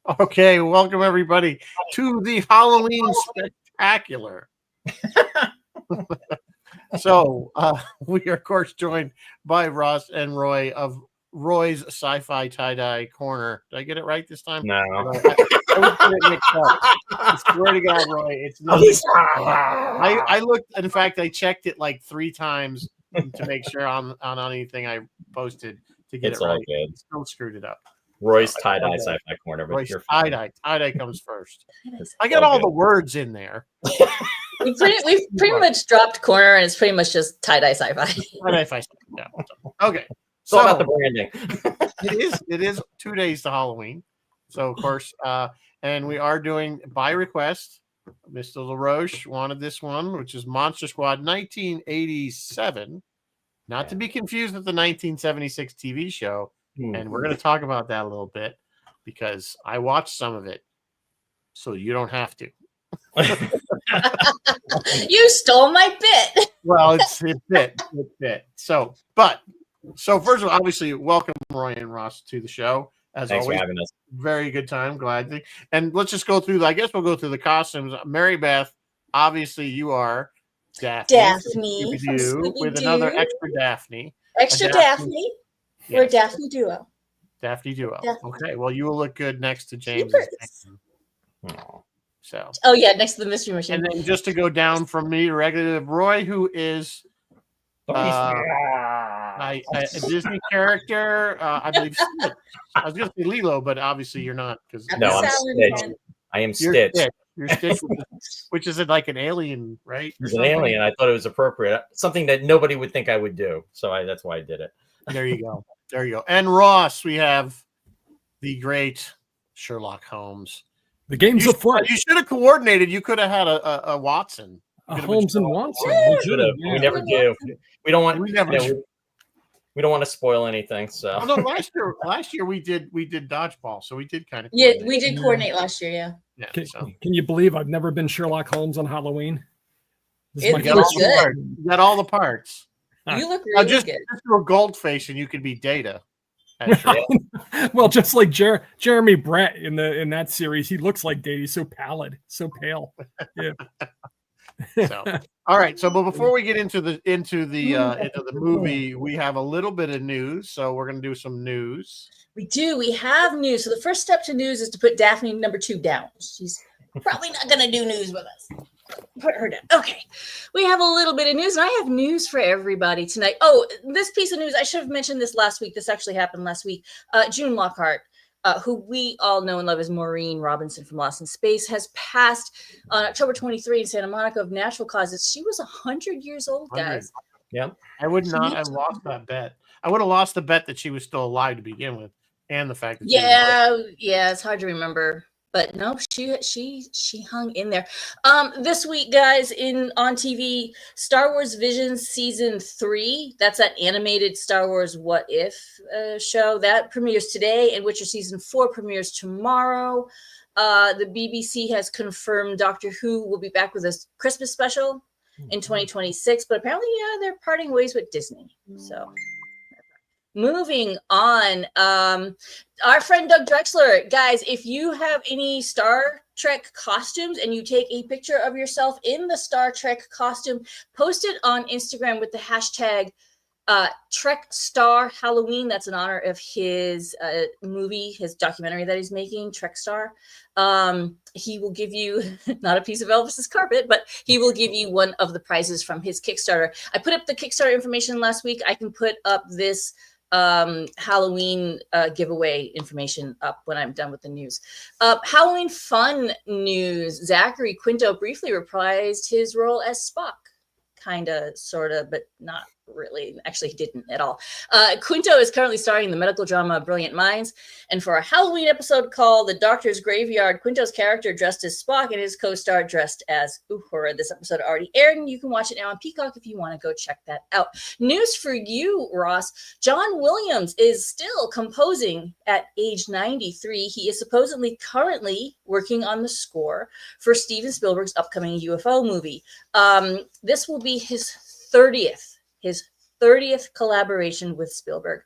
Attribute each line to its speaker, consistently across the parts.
Speaker 1: Okay, welcome everybody to the Halloween Spectacular. So we are, of course, joined by Ross and Roy of Roy's Sci-Fi Tie-Dye Corner. Did I get it right this time?
Speaker 2: No.
Speaker 1: I was getting it mixed up. I swear to God, Roy, it's not. I looked. In fact, I checked it like 3 times to make sure on anything I posted to get
Speaker 2: It's
Speaker 1: it right.
Speaker 2: all good.
Speaker 1: Still screwed it up.
Speaker 2: Roy's tie-dye sci-fi corner, but
Speaker 1: Roy's
Speaker 2: you're fine.
Speaker 1: tie-dye comes first.
Speaker 2: It's
Speaker 1: I got all the words in there.
Speaker 3: We've pretty much dropped corner, and it's pretty much just tie-dye sci-fi.
Speaker 1: Yeah. Okay.
Speaker 2: It's all about the branding.
Speaker 1: It is 2 days to Halloween. So, of course, and we are doing by request. Mr. LaRoche wanted this one, which is Monster Squad 1987. Not to be confused with the 1976 TV show. And we're going to talk about that a little bit because I watched some of it. So you don't have to.
Speaker 3: You stole my bit.
Speaker 1: Well, it fit. So first of all, obviously, welcome Roy and Ross to the show. As
Speaker 2: Thanks
Speaker 1: always,
Speaker 2: for having us.
Speaker 1: Very good time. Glad to. And let's just go through. I guess we'll go through the costumes. Mary Beth, obviously, you are Daphne with another extra Daphne.
Speaker 3: Extra Daphne. We're a Daphne duo.
Speaker 1: Daphne duo. Okay. Well, you will look good next to James. So.
Speaker 3: Oh yeah, next to the mystery machine.
Speaker 1: And then just to go down from me, regular Roy, who is a Disney character. I believe Stitch. I was going to say Lilo, but obviously you're not because
Speaker 2: no, I'm Stitch. I am Stitch.
Speaker 1: You're Stitch, which is like an alien, right?
Speaker 2: He's an alien. I thought it was appropriate, something that nobody would think I would do. So that's why I did it.
Speaker 1: There you go. And Ross, we have the great Sherlock Holmes.
Speaker 4: The game's afoot.
Speaker 1: You should have coordinated. You could have had a Watson.
Speaker 4: Holmes and Watson.
Speaker 2: Yeah. We never do. We don't want. We don't want to spoil anything. So
Speaker 1: no, last year we did dodgeball, so we did kind of.
Speaker 3: Yeah, we did coordinate last year. Yeah.
Speaker 4: Can you believe I've never been Sherlock Holmes on Halloween?
Speaker 1: You got all the parts.
Speaker 3: You look really good.
Speaker 1: Just do a gold face, and you could be Data.
Speaker 4: Well, just like Jeremy Brett in that series, he looks like Data. He's so pallid, so pale. Yeah.
Speaker 1: So, all right. So, but before we get into the movie, we have a little bit of news. So we're going to do some news.
Speaker 3: We do. We have news. So the first step to news is to put Daphne number 2 down. She's probably not going to do news with us. Put her down. Okay. We have a little bit of news, and I have news for everybody tonight. Oh, this piece of news, I should have mentioned this last week. This actually happened last week. June Lockhart, who we all know and love as Maureen Robinson from Lost in Space, has passed on October 23 in Santa Monica of natural causes. She was 100 years old, guys.
Speaker 2: Yeah.
Speaker 1: I would not have lost that bet. I would have lost the bet that she was still alive to begin with, and the fact that
Speaker 3: it's hard to remember. But no, she hung in there. This week, guys, on TV, Star Wars Visions Season 3. That's that animated Star Wars What If show. That premieres today, and Witcher Season 4 premieres tomorrow. The BBC has confirmed Doctor Who will be back with a Christmas special in 2026. But apparently, they're parting ways with Disney. So... Moving on, our friend Doug Drexler, guys, if you have any Star Trek costumes and you take a picture of yourself in the Star Trek costume, post it on Instagram with the hashtag Trek Star Halloween. That's in honor of his movie, his documentary that he's making, Trek Star. He will give you not a piece of Elvis's carpet, but he will give you one of the prizes from his Kickstarter. I put up the Kickstarter information last week. I can put up this Halloween giveaway information up when I'm done with the news. Halloween fun news. Zachary Quinto briefly reprised his role as Spock. Kind of, sort of, but not really. Actually, he didn't at all. Quinto is currently starring in the medical drama Brilliant Minds. And for a Halloween episode called The Doctor's Graveyard, Quinto's character dressed as Spock and his co-star dressed as Uhura. This episode already aired, and you can watch it now on Peacock if you want to go check that out. News for you, Ross. John Williams is still composing at age 93. He is supposedly currently working on the score for Steven Spielberg's upcoming UFO movie. This will be his 30th 30th collaboration with Spielberg.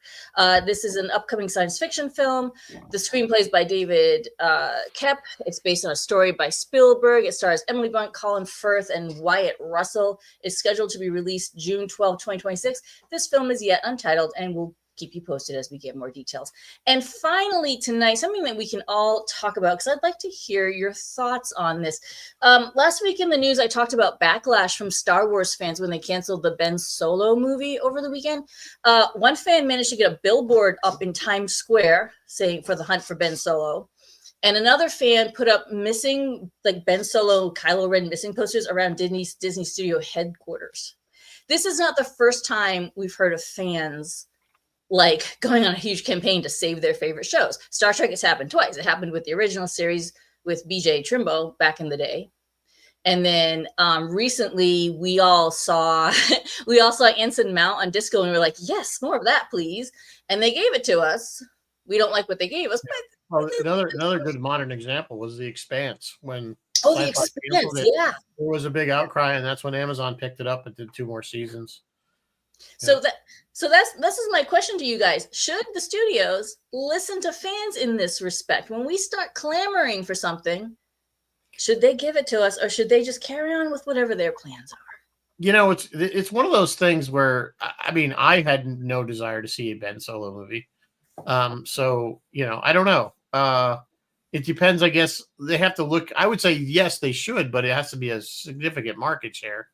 Speaker 3: This is an upcoming science fiction film. The screenplay is by David Koepp. It's based on a story by Spielberg. It stars Emily Blunt, Colin Firth, and Wyatt Russell. It's scheduled to be released June 12, 2026. This film is yet untitled and will keep you posted as we get more details. And finally tonight, something that we can all talk about, because I'd like to hear your thoughts on this. Last week in the news, I talked about backlash from Star Wars fans when they canceled the Ben Solo movie over the weekend. One fan managed to get a billboard up in Times Square saying for the hunt for Ben Solo. And another fan put up missing, like Ben Solo, Kylo Ren missing posters around Disney Studio headquarters. This is not the first time we've heard of fans like going on a huge campaign to save their favorite shows. Star Trek has happened twice. It happened with the original series with BJ Trimbo back in the day. And then recently we all saw Anson Mount on Disco and we were like, yes, more of that, please. And they gave it to us. We don't like what they gave us.
Speaker 1: Well, another good modern example was The Expanse. When
Speaker 3: The Expanse, yeah.
Speaker 1: There was a big outcry, and that's when Amazon picked it up and did 2 more seasons.
Speaker 3: So this is my question to you guys. Should the studios listen to fans in this respect? When we start clamoring for something, should they give it to us, or should they just carry on with whatever their plans are?
Speaker 1: It's one of those things where, I mean, I had no desire to see a Ben Solo movie. So, I don't know. It depends, I guess. They have to look. I would say yes, they should, but it has to be a significant market share.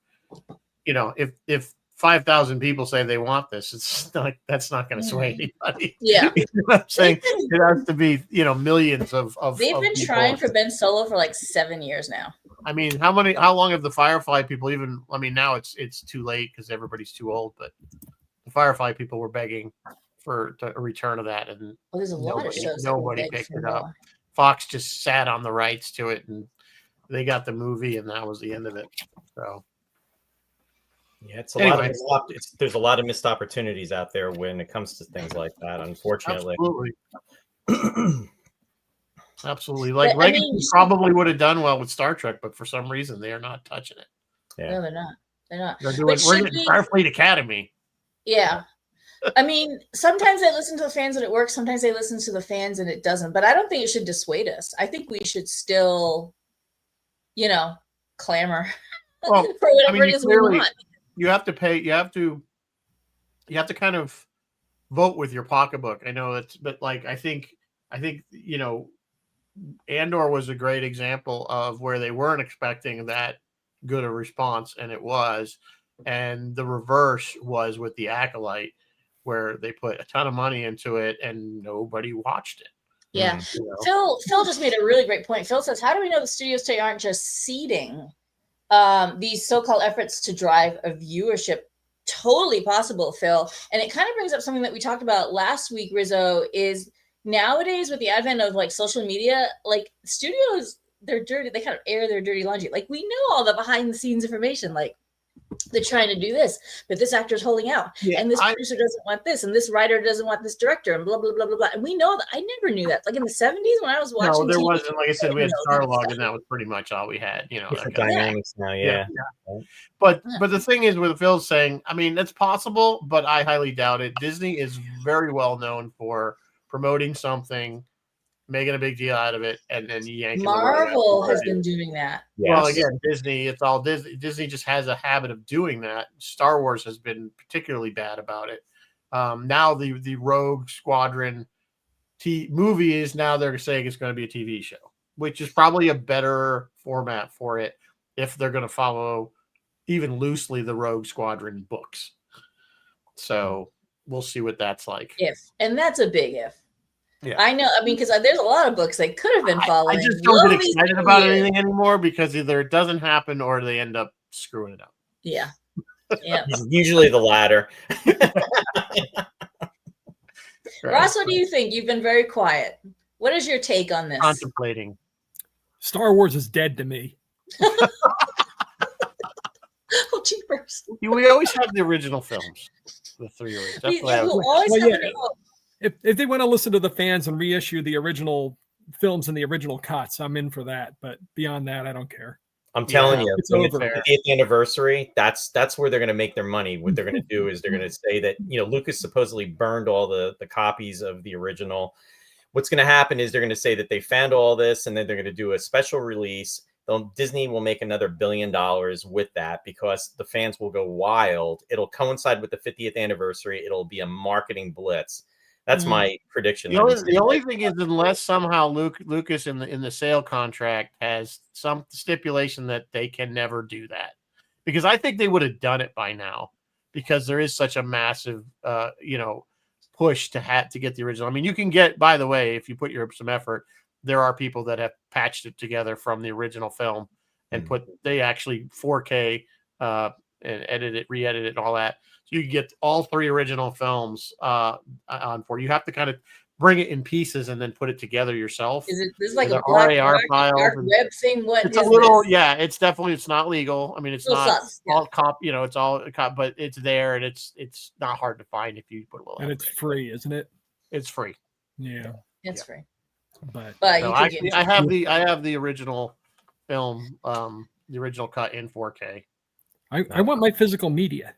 Speaker 1: If 5,000 people say they want this, that's not going to sway anybody.
Speaker 3: Yeah.
Speaker 1: You know what I'm saying? It has to be, millions of
Speaker 3: They've been trying for Ben Solo for like 7 years now.
Speaker 1: I mean, how long have the Firefly people now it's too late because everybody's too old, but the Firefly people were begging for a return of that, and
Speaker 3: there's a lot of shows
Speaker 1: nobody picked it up. Fox just sat on the rights to it, and they got the movie, and that was the end of it. So
Speaker 2: yeah, there's a lot of missed opportunities out there when it comes to things like that, unfortunately.
Speaker 1: Absolutely. Like Legacy probably would have done well with Star Trek, but for some reason they are not touching it.
Speaker 3: Yeah. No, they're not.
Speaker 1: We're getting Starfleet Academy.
Speaker 3: Yeah. I mean, sometimes I listen to the fans and it works. Sometimes I listen to the fans and it doesn't. But I don't think it should dissuade us. I think we should still, clamor for whatever it is we want.
Speaker 1: You have to pay. You have to kind of vote with your pocketbook. I know that's, but like I think Andor was a great example of where they weren't expecting that good a response, and it was. And the reverse was with The Acolyte, where they put a ton of money into it and nobody watched it.
Speaker 3: Yeah. Phil just made a really great point. Phil says, how do we know the studios today aren't just seeding these so-called efforts to drive a viewership? Totally possible, Phil. And it kind of brings up something that we talked about last week, Rizzo, is nowadays with the advent of like social media, like studios, they're dirty. They kind of air their dirty laundry. Like we know all the behind the scenes information, like they're trying to do this, but this actor's holding out, and this producer doesn't want this, and this writer doesn't want this director, and blah blah blah blah blah. And we know that. I never knew that. Like in the 70s when I was watching.
Speaker 1: No, there wasn't. Like I said, we had Starlog, and that was pretty much all we had. That
Speaker 2: dynamics now, yeah.
Speaker 1: But the thing is, with Phil's saying, I mean, it's possible, but I highly doubt it. Disney is very well known for promoting something, making a big deal out of it, and then yanking.
Speaker 3: Marvel has been doing that.
Speaker 1: Yes. Well, again, Disney, it's all Disney. Disney just has a habit of doing that. Star Wars has been particularly bad about it. Now the Rogue Squadron movie is now they're saying it's going to be a TV show, which is probably a better format for it if they're going to follow even loosely the Rogue Squadron books. So we'll see what that's like.
Speaker 3: And that's a big if.
Speaker 1: Yeah.
Speaker 3: I know. I mean, because there's a lot of books they could have been following.
Speaker 1: I just don't get excited about anything anymore because either it doesn't happen or they end up screwing it up.
Speaker 3: Yeah. Yeah.
Speaker 2: Usually the latter.
Speaker 3: Ross, what do you think? You've been very quiet. What is your take on this?
Speaker 1: Contemplating.
Speaker 4: Star Wars is dead to me.
Speaker 3: Oh, cheapers.
Speaker 1: We always have the original films. The 3 originals. That's what I was.
Speaker 4: If they want to listen to the fans and reissue the original films and the original cuts, I'm in for that. But beyond that, I don't care.
Speaker 2: I'm telling you,
Speaker 4: it's
Speaker 2: when
Speaker 4: over.
Speaker 2: it's the 50th anniversary, that's where they're going to make their money. What they're going to do is they're going to say that, Lucas supposedly burned all the copies of the original. What's going to happen is they're going to say that they found all this, and then they're going to do a special release. Disney will make another $1 billion with that because the fans will go wild. It'll coincide with the 50th anniversary. It'll be a marketing blitz. That's my prediction.
Speaker 1: The only thing is, unless somehow Lucas in the sale contract has some stipulation that they can never do that, because I think they would have done it by now, because there is such a massive push to get the original. I mean, you can get, by the way, if you put some effort, there are people that have patched it together from the original film and they actually 4K and re-edit it and all that. So you get all 3 original films on 4. You have to kind of bring it in pieces and then put it together yourself.
Speaker 3: Is it like a
Speaker 1: RAR file,
Speaker 3: dark web thing? What
Speaker 1: it's
Speaker 3: is
Speaker 1: a little,
Speaker 3: this?
Speaker 1: it's not legal. I mean, it's not all it's all but it's there, and it's not hard to find if you put a little.
Speaker 4: And it's free, isn't it?
Speaker 1: It's free.
Speaker 4: Yeah,
Speaker 3: it's free.
Speaker 4: But
Speaker 1: no, I have the original film, the original cut in 4K.
Speaker 4: I want my physical media.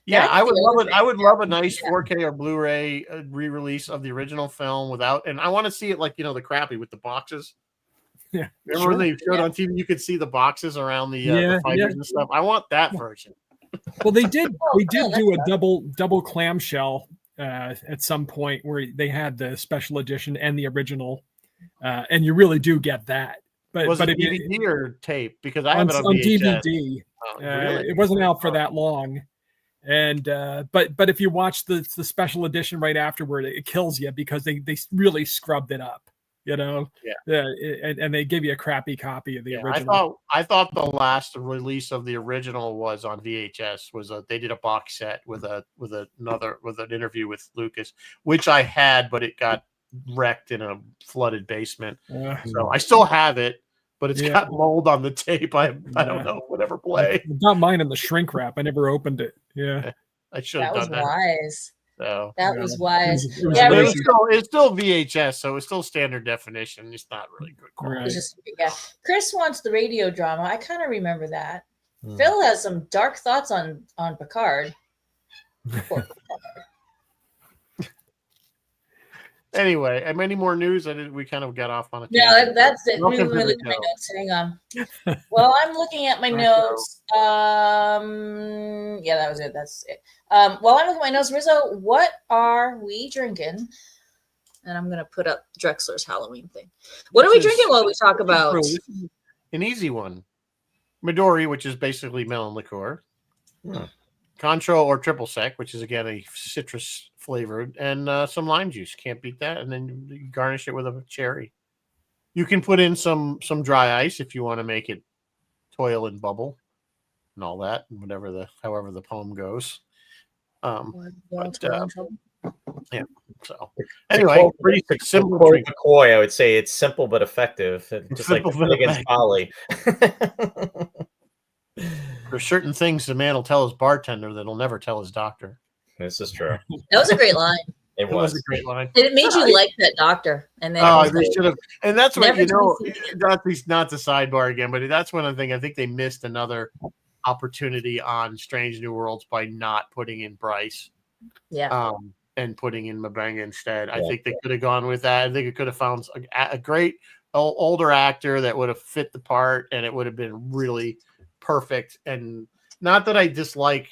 Speaker 1: Yeah, I would love it. I would love a nice 4K or Blu-ray re-release of the original film and I want to see it like the crappy with the boxes.
Speaker 4: Yeah,
Speaker 1: remember when they showed on TV? You could see the boxes around the fighters and stuff. I want that version.
Speaker 4: Well, they did do a double clamshell at some point where they had the special edition and the original, and you really do get that. But
Speaker 1: was it
Speaker 4: if
Speaker 1: DVD or tape? Because I have it on
Speaker 4: DVD.
Speaker 1: Oh, really?
Speaker 4: It wasn't out for that long. And but if you watch the special edition right afterward, it kills you because they really scrubbed it up, and they give you a crappy copy of the original.
Speaker 1: I thought the last release of the original was on VHS. They did a box set with an interview with Lucas, which I had, but it got wrecked in a flooded basement. So I still have it, but it's got mold on the tape. I don't know, whatever play.
Speaker 4: Not mine in the shrink wrap. I never opened it. Yeah,
Speaker 1: I should have done that.
Speaker 3: Wise.
Speaker 1: So
Speaker 3: that was wise.
Speaker 1: It's still VHS, so it's still standard definition. It's not really good quality.
Speaker 3: Chris wants the radio drama. I kind of remember that. Phil has some dark thoughts on Picard.
Speaker 1: Anyway, any more news? We kind of got off on a
Speaker 3: tangent. No, that's it. Let me look at my notes. Hang on. Well, I'm looking at my notes. That was it. That's it. While I'm looking at my notes, Rizzo, what are we drinking? And I'm going to put up Drexler's Halloween thing. What are we drinking while we talk about?
Speaker 1: An easy one. Midori, which is basically melon liqueur. Contro or triple sec, which is again a citrus flavored, and some lime juice. Can't beat that. And then you garnish it with a cherry. You can put in some dry ice if you want to make it toil and bubble and all that, and however the poem goes. So anyway, pretty simple.
Speaker 2: McCoy, I would say it's simple but effective, just simple like against Polly.
Speaker 1: There's certain things the man will tell his bartender that he'll never tell his doctor.
Speaker 2: This is true.
Speaker 3: That was a great line.
Speaker 1: It was a great line.
Speaker 3: It made you like that doctor. And then
Speaker 1: they should have. And that's what not the sidebar again, but that's one of the things I think they missed another opportunity on Strange New Worlds by not putting in Bryce.
Speaker 3: Yeah.
Speaker 1: And putting in Mabanga instead. I think they could have gone with that. I think it could have found a great older actor that would have fit the part, and it would have been really perfect. And not that I dislike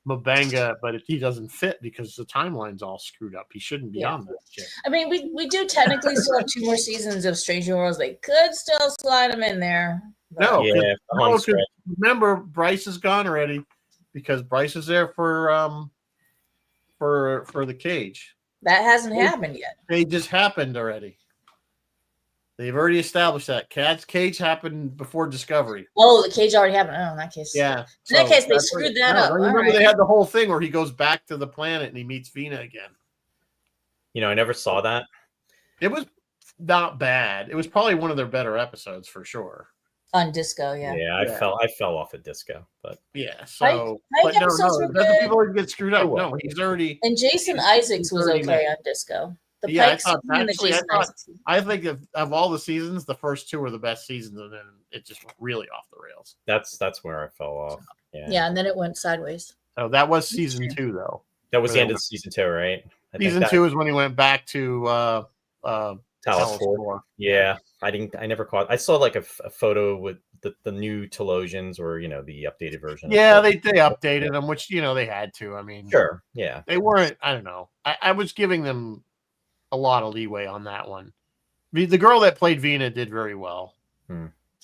Speaker 1: Mabanga, but he doesn't fit because the timeline's all screwed up. He shouldn't be on that shit.
Speaker 3: I mean, we do technically still have 2 more seasons of Strange New Worlds. They could still slide him in there.
Speaker 1: No, remember Bryce is gone already because Bryce is there for the cage.
Speaker 3: That hasn't happened yet.
Speaker 1: It just happened already. They've already established that. Cage happened before Discovery.
Speaker 3: Oh, the cage already happened. Oh, in that case.
Speaker 1: Yeah.
Speaker 3: In that case, they screwed that up.
Speaker 1: I remember they had the whole thing where he goes back to the planet and he meets Vina again.
Speaker 2: I never saw that.
Speaker 1: It was not bad. It was probably one of their better episodes for sure.
Speaker 3: On Disco, yeah.
Speaker 2: Yeah, I fell off at Disco, but
Speaker 1: yeah. So, but no, people get screwed up. No, he's already.
Speaker 3: And Jason Isaacs was okay on Disco. The
Speaker 1: Yeah,
Speaker 3: Pike season and the Jason Isaac season.
Speaker 1: I think of all the seasons, the first two were the best seasons, and then it just went really off the rails.
Speaker 2: That's where I fell off.
Speaker 3: Yeah, and then it went sideways.
Speaker 1: So that was season 2, though.
Speaker 2: That was the end of season 2, right?
Speaker 1: Season 2 is when he went back to
Speaker 2: Talos 4. Yeah, I never caught. I saw like a photo with the new Talosians, or the updated version.
Speaker 1: Yeah, they updated them, which they had to. I mean,
Speaker 2: sure, yeah,
Speaker 1: they weren't. I don't know. I was giving them a lot of leeway on that one. The girl that played Vina did very well.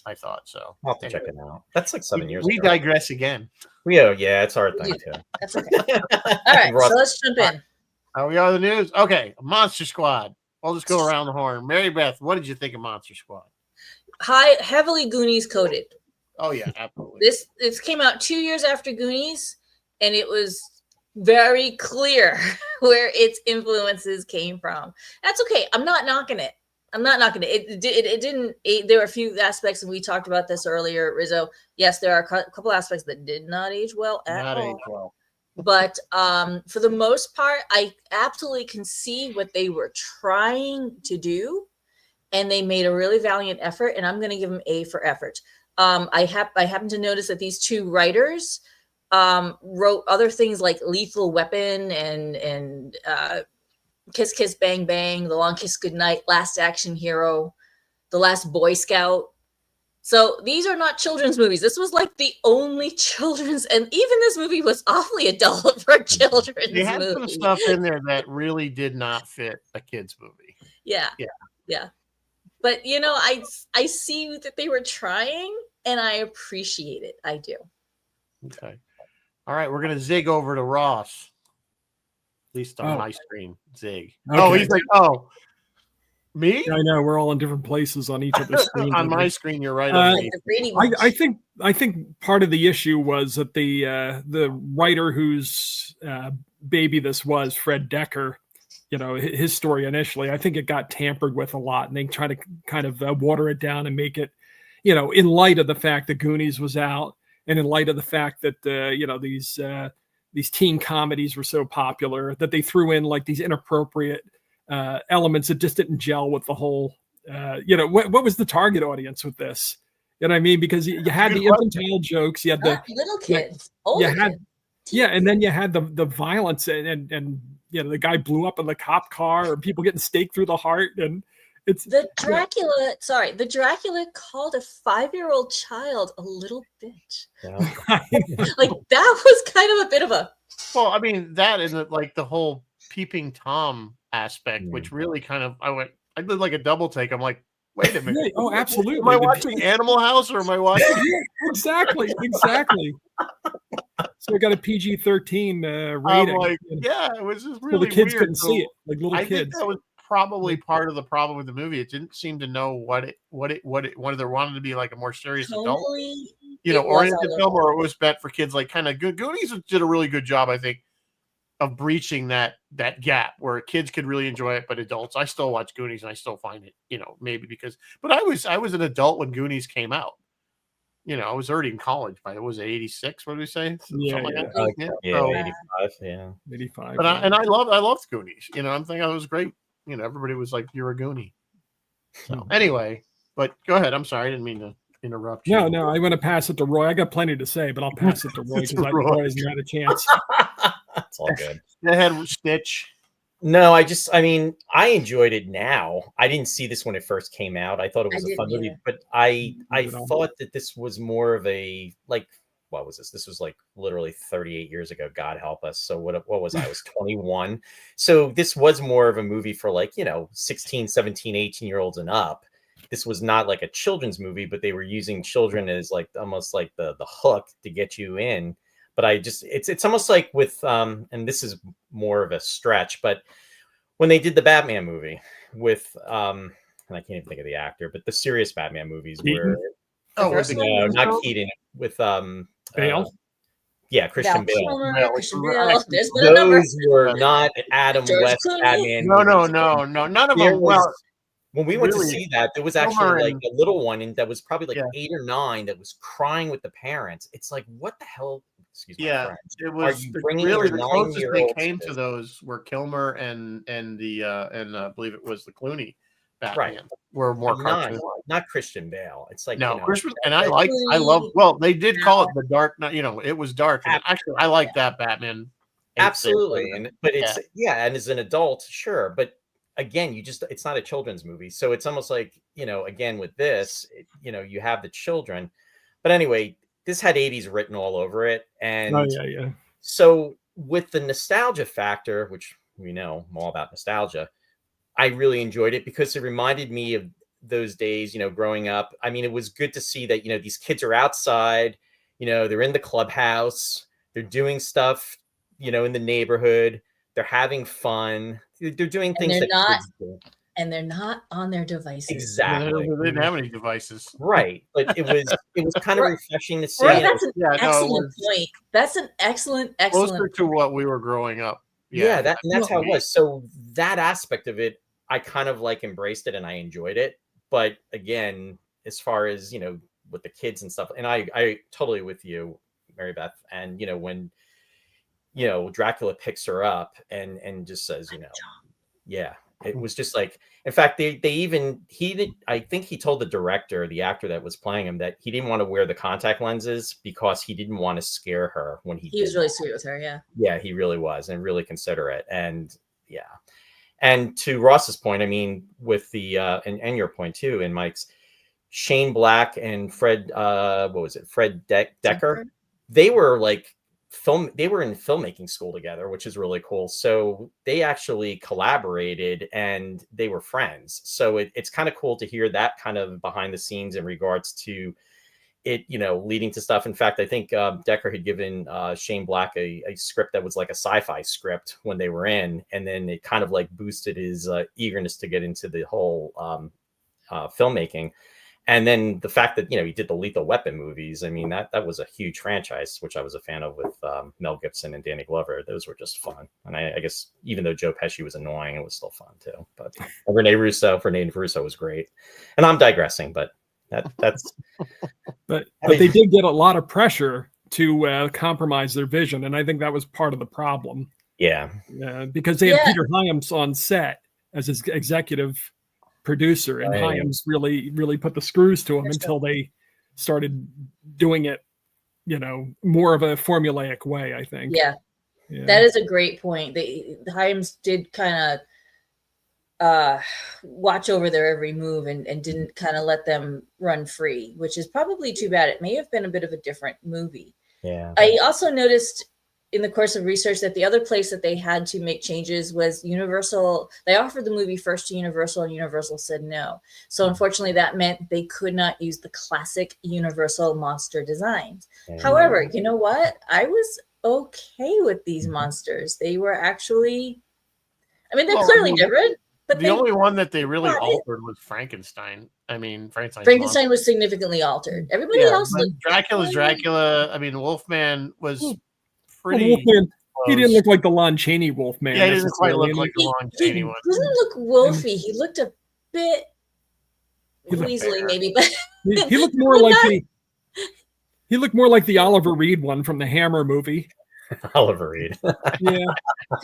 Speaker 1: I thought so.
Speaker 2: I'll have to check it out. That's like 7 years.
Speaker 1: We
Speaker 2: ago.
Speaker 1: digress again.
Speaker 2: Yeah, it's our thing too.
Speaker 3: That's okay. All right, so let's jump in.
Speaker 1: Are we on the news? Okay, Monster Squad. I'll just go around the horn. Mary Beth, what did you think of Monster Squad?
Speaker 3: Heavily Goonies coded.
Speaker 1: Oh yeah, absolutely.
Speaker 3: This came out 2 years after Goonies, and it was very clear where its influences came from. That's okay. I'm not knocking it. It didn't. There were a few aspects, and we talked about this earlier, Rizzo. Yes, there are a couple aspects that did not age well at all. But for the most part, I absolutely can see what they were trying to do, and they made a really valiant effort. And I'm going to give them A for effort. I happen to notice that these two writers wrote other things like Lethal Weapon and Kiss Kiss Bang Bang, The Long Kiss Goodnight, Last Action Hero, The Last Boy Scout. So these are not children's movies. This was like the only children's, and even this movie was awfully adult for a children's movie.
Speaker 1: They had some stuff in there that really did not fit a kid's movie.
Speaker 3: Yeah. But I see that they were trying, and I appreciate it. I do.
Speaker 1: Okay. All right, we're gonna zig over to Ross. At least on my screen, zig. Okay. Oh, he's like, me?
Speaker 4: I know we're all in different places on each other's screens.
Speaker 1: On my screen, you're right.
Speaker 4: I think part of the issue was that the writer whose baby this was, Fred Decker, his story initially, I think it got tampered with a lot, and they try to kind of water it down and make it, in light of the fact that Goonies was out, and in light of the fact that these teen comedies were so popular, that they threw in like these inappropriate elements that just didn't gel with the whole. What was the target audience with this? You know what I mean? Because you had the infantile jokes, you had the
Speaker 3: little kids,
Speaker 4: and then you had the violence and the guy blew up in the cop car, or people getting staked through the heart, and it's
Speaker 3: the Dracula. Sorry, the Dracula called a 5-year-old child a little bitch.
Speaker 2: Yeah.
Speaker 3: Like that was kind of a bit of a.
Speaker 1: Well, I mean that and like the whole peeping Tom aspect, which really kind of I did like a double take. I'm like, wait a minute.
Speaker 4: Oh, absolutely.
Speaker 1: Am I watching Animal House or am I watching?
Speaker 4: Exactly. So we got a PG-13 rating.
Speaker 1: Like, it was just really
Speaker 4: so the kids
Speaker 1: weird.
Speaker 4: couldn't see it, like little
Speaker 1: I
Speaker 4: kids.
Speaker 1: think that was probably part of the problem with the movie. It didn't seem to know what it wanted to be, like a more serious adult, oriented film, or it was meant for kids. Like kind of Goonies did a really good job, I think, of breaching that gap where kids could really enjoy it, but adults. I still watch Goonies and I still find it, maybe but I was an adult when Goonies came out. I was already in college by it was 86. What did we say?
Speaker 4: Yeah,
Speaker 2: 85. Yeah,
Speaker 4: 85.
Speaker 1: But I loved Goonies. I'm thinking it was great. Everybody was like, "You're a Goonie." So anyway, but go ahead. I'm sorry, I didn't mean to interrupt you.
Speaker 4: No, I want to pass it to Roy. I got plenty to say, but I'll pass it to Roy because Roy hasn't had a chance.
Speaker 2: It's all good.
Speaker 1: Go ahead, Stitch.
Speaker 2: No, I enjoyed it now. I didn't see this when it first came out. I thought it was a fun movie, but I thought that this was more of a, like, what was this? This was like literally 38 years ago. God help us. So what was I? I was 21. So this was more of a movie for 16, 17, 18-year-olds and up. This was not like a children's movie, but they were using children as like almost like the hook to get you in. But it's almost like with and this is more of a stretch, but when they did the Batman movie with and I can't even think of the actor, but the serious Batman movies where not Keaton, with
Speaker 4: Bale.
Speaker 2: Christian Bale.
Speaker 3: Those
Speaker 2: were not Adam West Batman.
Speaker 1: No, none of them. Well,
Speaker 2: when we went to see that, there was actually like a little one, and that was probably like 8 or 9 that was crying with the parents. It's like, what the hell Excuse my
Speaker 1: Yeah,
Speaker 2: French.
Speaker 1: it
Speaker 2: Are
Speaker 1: was
Speaker 2: you bringing
Speaker 1: really
Speaker 2: your
Speaker 1: the closest they
Speaker 2: 9-year-old
Speaker 1: came
Speaker 2: to
Speaker 1: to
Speaker 2: this?
Speaker 1: those were Kilmer and I believe it was the Clooney
Speaker 2: Right.
Speaker 1: Batman were more
Speaker 2: Not
Speaker 1: cartoon.
Speaker 2: not Christian Bale. It's like,
Speaker 1: No, Christmas, and
Speaker 2: that-
Speaker 1: I love. Well, they did call it
Speaker 3: Now,
Speaker 1: the Dark Knight. It was dark, and actually, I like that Batman.
Speaker 2: absolutely. And but
Speaker 1: Yeah.
Speaker 2: it's and as an adult, sure. But again, it's not a children's movie. So it's almost like, again with this, you have the children. But anyway, this had 80s written all over it. And
Speaker 4: Oh yeah.
Speaker 2: so with the nostalgia factor, which we know I'm all about nostalgia, I really enjoyed it because it reminded me of those days, growing up. I mean, it was good to see that, these kids are outside, they're in the clubhouse, they're doing stuff, in the neighborhood, they're having fun, they're doing
Speaker 3: and
Speaker 2: things
Speaker 3: they're
Speaker 2: that
Speaker 3: not,
Speaker 2: kids do.
Speaker 3: and they're not on their devices.
Speaker 2: Exactly.
Speaker 1: They didn't have any devices.
Speaker 2: Right. But it was kind of refreshing to see.
Speaker 3: Right, that's an
Speaker 1: Yeah, no, it
Speaker 3: excellent
Speaker 1: was
Speaker 3: point. That's an excellent
Speaker 1: closer to
Speaker 3: point.
Speaker 1: what we were growing up.
Speaker 2: Yeah, that's how it was. So that aspect of it, I kind of like embraced it and I enjoyed it. But again, as far as, with the kids and stuff, and I totally with you, Mary Beth. And, when, Dracula picks her up and just says, yeah, it was just like, in fact, I think he told the director, the actor that was playing him, that he didn't want to wear the contact lenses because he didn't want to scare her when he
Speaker 3: was really sweet with her. Yeah.
Speaker 2: Yeah, he really was, and really considerate. And yeah. And to Ross's point, I mean, with the and your point too, and Mike's, Shane Black and Fred, what was it? Fred Decker. They were like they were in filmmaking school together, which is really cool. So they actually collaborated and they were friends. So it's kind of cool to hear that kind of behind the scenes in regards to it, leading to stuff. In fact, I think Decker had given Shane Black a script that was like a sci-fi script when they were in, and then it kind of like boosted his eagerness to get into the whole filmmaking. And then the fact that, he did the Lethal Weapon movies, I mean, that was a huge franchise, which I was a fan of with Mel Gibson and Danny Glover. Those were just fun. And I guess even though Joe Pesci was annoying, it was still fun too. But Rene Russo was great. And I'm digressing, but that's...
Speaker 4: But they did get a lot of pressure to compromise their vision. And I think that was part of the problem.
Speaker 2: Yeah.
Speaker 4: Because they had Peter Hyams on set as his executive producer, and Hyams really put the screws to him until they started doing it, more of a formulaic way, I think.
Speaker 3: Yeah. That is a great point. The Hyams did kind of watch over their every move and didn't kind of let them run free, which is probably too bad. It may have been a bit of a different movie.
Speaker 2: Yeah.
Speaker 3: I also noticed in the course of research that the other place that they had to make changes was Universal. They offered the movie first to Universal, and Universal said no. So unfortunately, that meant they could not use the classic Universal monster designs. However, you know what? I was okay with these monsters. They were actually, they're clearly different. But
Speaker 1: the only one that they really altered was Frankenstein. I mean,
Speaker 3: Frankenstein was significantly altered. Everybody else looked
Speaker 1: Dracula's Dracula. I mean, Wolfman was pretty.
Speaker 4: Wolfman, he didn't look like the Lon Chaney Wolfman.
Speaker 1: Yeah, he didn't quite look like the Lon Chaney one.
Speaker 3: He didn't look wolfy. He looked a bit weaselly, maybe, but
Speaker 4: he looked more like he looked more like the Oliver Reed one from the Hammer movie.
Speaker 2: Oliver Reed.
Speaker 4: Yeah,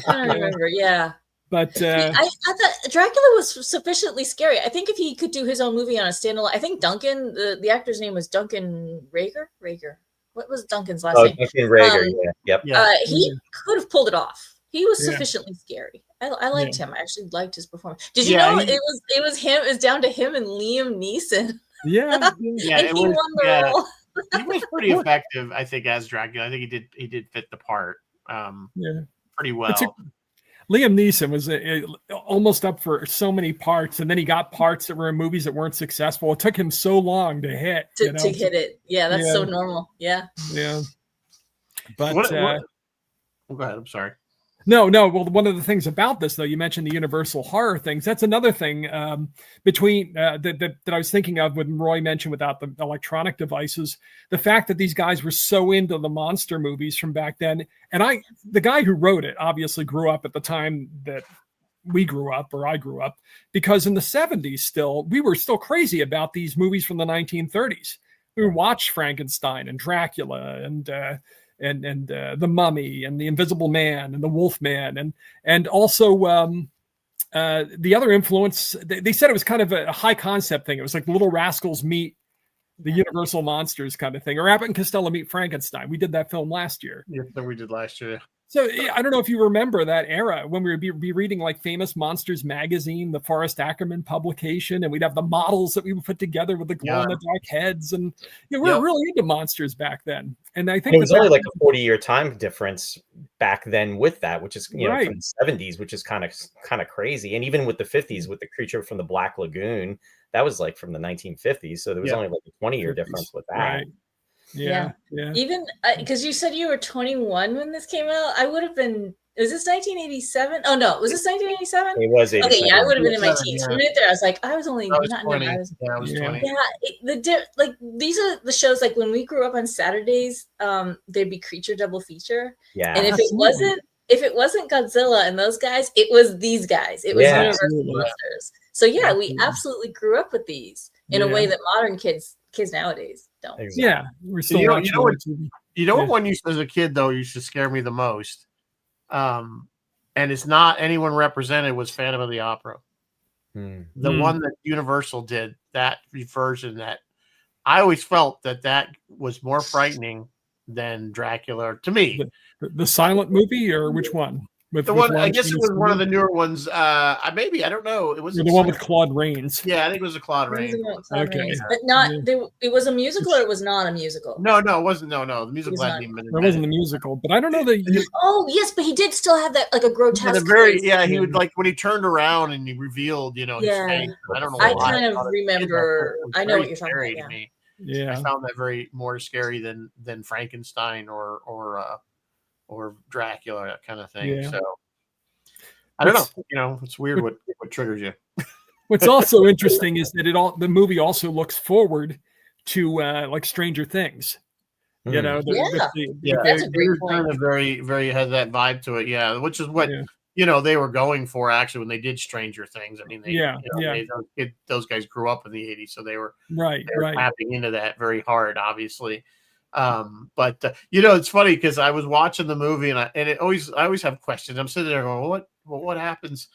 Speaker 3: I don't remember. Yeah.
Speaker 4: But
Speaker 3: I thought Dracula was sufficiently scary. I think if he could do his own movie on a standalone, I think Duncan, the actor's name was Duncan Rager. What was Duncan's last name?
Speaker 2: Duncan Rager. Yep.
Speaker 3: He could have pulled it off. He was sufficiently scary. I liked him. I actually liked his performance. Did you know it was him? It was down to him and Liam Neeson.
Speaker 4: Yeah,
Speaker 3: and he won the role.
Speaker 1: He was pretty effective, I think, as Dracula. I think he did fit the part pretty well.
Speaker 4: Liam Neeson was almost up for so many parts, and then he got parts that were in movies that weren't successful. It took him so long to hit.
Speaker 3: To hit it. Yeah, that's so normal. Yeah.
Speaker 4: Yeah. But
Speaker 1: go ahead. I'm sorry.
Speaker 4: No. Well, one of the things about this, though, you mentioned the Universal horror things. That's another thing between that I was thinking of when Roy mentioned without the electronic devices, the fact that these guys were so into the monster movies from back then. And the guy who wrote it obviously grew up at the time that we grew up, or I grew up, because in the 70s we were still crazy about these movies from the 1930s. We watched Frankenstein and Dracula and the Mummy and the Invisible Man and the Wolf Man and also the other influence. They said it was kind of a high concept thing. It was like the Little Rascals meet the Universal Monsters kind of thing, or Abbott and Costello meet Frankenstein. We did that film last year.
Speaker 1: Yeah, that we did last year.
Speaker 4: So I don't know if you remember that era when we would be reading like Famous Monsters magazine, the Forrest Ackerman publication, and we'd have the models that we would put together with the glow in the dark heads, and we were really into monsters back then. And I think
Speaker 2: it was only like a 40-year time difference back then with that, which is from the 70s, which is kind of crazy. And even with the 50s, with the Creature from the Black Lagoon, that was like from the 1950s. So there was only like a 20-year difference with that.
Speaker 4: Right. Yeah.
Speaker 3: Even because you said you were 21 when this came out, I would have been. Was this 1987? Oh no, was this 1987?
Speaker 2: It was 87.
Speaker 3: Okay, yeah, I would have been in my teens. For a minute there, I was like, I was
Speaker 1: 20.
Speaker 3: I was
Speaker 1: 20.
Speaker 3: Yeah, like these are the shows. Like when we grew up on Saturdays, there'd be Creature double feature.
Speaker 2: Yeah,
Speaker 3: and if it wasn't Godzilla and those guys, it was these guys. It was Universal Monsters. So yeah, we absolutely grew up with these in a way that modern kids nowadays don't.
Speaker 2: Exactly.
Speaker 4: Yeah, we're still
Speaker 1: you know what one used as a kid though used to scare me the most, and it's not anyone represented, was Phantom of the Opera. The one that Universal did, that version, that I always felt that was more frightening than Dracula to me.
Speaker 4: The silent movie, or which one?
Speaker 1: The one, I guess it was one of the newer ones. Maybe, I don't know. It was
Speaker 4: the one with Claude Rains.
Speaker 1: Yeah, I think it was a Claude Rains.
Speaker 3: Okay, but not. It was a musical, or it was not a musical.
Speaker 1: No, it wasn't. No, the musical hadn't even been.
Speaker 4: It wasn't the musical, but I don't know that.
Speaker 3: Oh yes, but he did still have that like a grotesque.
Speaker 1: He would like when he turned around and he revealed, his face. I don't know.
Speaker 3: I kind of remember. I know what you're talking about.
Speaker 1: Yeah, I found that very more scary than Frankenstein or Dracula, that kind of thing. Yeah. So I don't know. It's weird what triggers you.
Speaker 4: What's also interesting is that the movie also looks forward to like Stranger Things.
Speaker 3: That's a great point.
Speaker 1: Kind of very, very has that vibe to it. Yeah, which is what they were going for actually when they did Stranger Things. I mean, those guys grew up in the 80s, so they were tapping into that very hard, obviously. But it's funny because I was watching the movie and I always have questions. I'm sitting there going, what happens?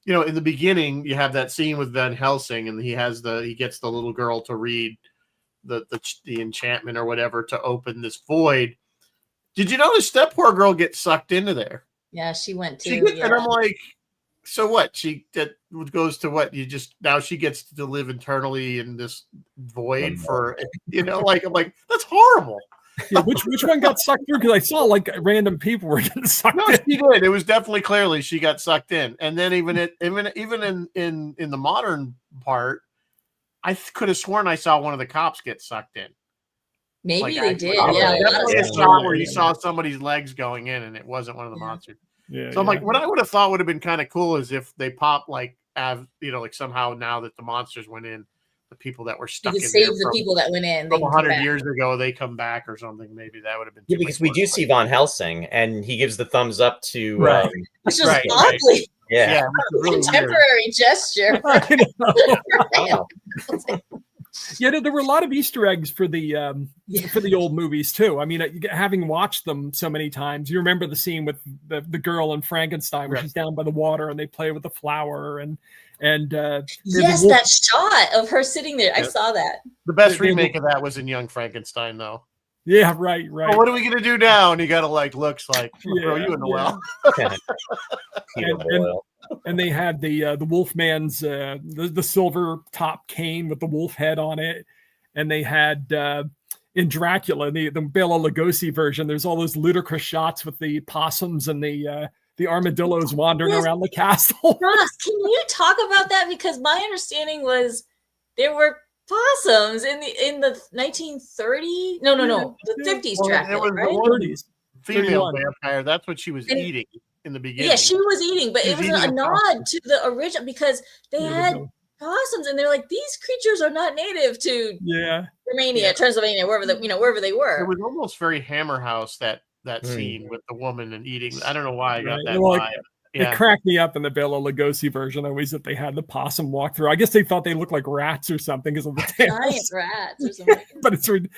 Speaker 1: In the beginning, you have that scene with Van Helsing, and he gets the little girl to read the enchantment or whatever to open this void. Did you notice that poor girl gets sucked into there?
Speaker 3: Yeah, she went too.
Speaker 1: And I'm like, so what? That goes to what? Now she gets to live internally in this void for, like, I'm like, that's horrible.
Speaker 4: Yeah, which one got sucked through? Because I saw like random people were getting sucked in.
Speaker 1: She did. It was definitely clearly she got sucked in. And then even in the modern part, I could have sworn I saw one of the cops get sucked in.
Speaker 3: Maybe they did.
Speaker 1: Definitely a shot where you saw somebody's legs going in, and it wasn't one of the monsters. Yeah, so I'm like, what I would have thought would have been kind of cool is if they pop like somehow now that the monsters went in, the people that were stuck in
Speaker 3: save the people that went in
Speaker 1: from 100 years ago, they come back or something. Maybe that would have been
Speaker 2: because we do see Von Helsing, and he gives the thumbs up to
Speaker 3: which was oddly
Speaker 2: really
Speaker 3: contemporary gesture.
Speaker 4: Yeah, there were a lot of Easter eggs for the old movies too. I mean, having watched them so many times, you remember the scene with the girl in Frankenstein where she's down by the water and they play with the flower and
Speaker 3: yes, that shot of her sitting there. I saw that.
Speaker 1: The best remake of that was in Young Frankenstein, though.
Speaker 4: Yeah, right.
Speaker 1: Well, what are we gonna do now? And he got looks like throw you in the well.
Speaker 4: And they had the Wolfman's the silver top cane with the wolf head on it, and they had in Dracula the Bela Lugosi version. There's all those ludicrous shots with the possums and the armadillos wandering around the castle.
Speaker 3: Ross, can you talk about that? Because my understanding was there were possums in the 1930s. No, the 50s Dracula, right?
Speaker 1: The 30s. Female vampire. That's what she was eating in the beginning.
Speaker 3: Yeah, she was eating, but it was a nod to the original because they had possums, and they're like, these creatures are not native to Romania, Transylvania, wherever they were.
Speaker 1: It was almost very Hammer House that scene with the woman and eating. I don't know why I got that vibe. Yeah.
Speaker 4: It cracked me up in the Bela Lugosi version always that they had the possum walk through. I guess they thought they looked like rats or something because of the
Speaker 3: Giant
Speaker 4: tails.
Speaker 3: rats or something.
Speaker 4: But it's and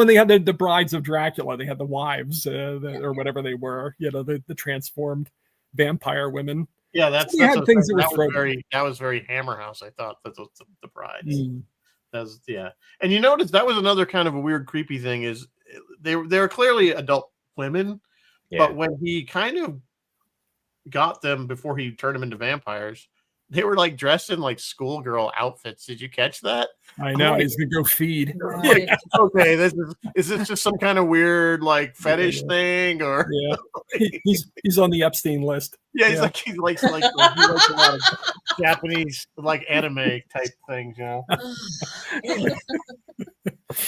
Speaker 4: they had the brides of Dracula. They had the wives or whatever they were. The transformed vampire women.
Speaker 1: Yeah, that's
Speaker 4: So you had
Speaker 1: what
Speaker 4: things
Speaker 1: I'm
Speaker 4: that
Speaker 1: saying.
Speaker 4: were thrown.
Speaker 1: That was very Hammer House. I thought that was the brides.
Speaker 4: Mm.
Speaker 1: Yeah, and you notice that was another kind of a weird, creepy thing. Is they were clearly adult women, but when he kind of got them before he turned them into vampires, they were like dressed in like schoolgirl outfits. Did you catch that?
Speaker 4: I know. He's gonna go feed.
Speaker 3: Right.
Speaker 1: Okay, is this just some kind of weird like fetish thing, or
Speaker 4: he's on the Epstein list.
Speaker 1: Yeah, he likes a lot of Japanese like anime type things,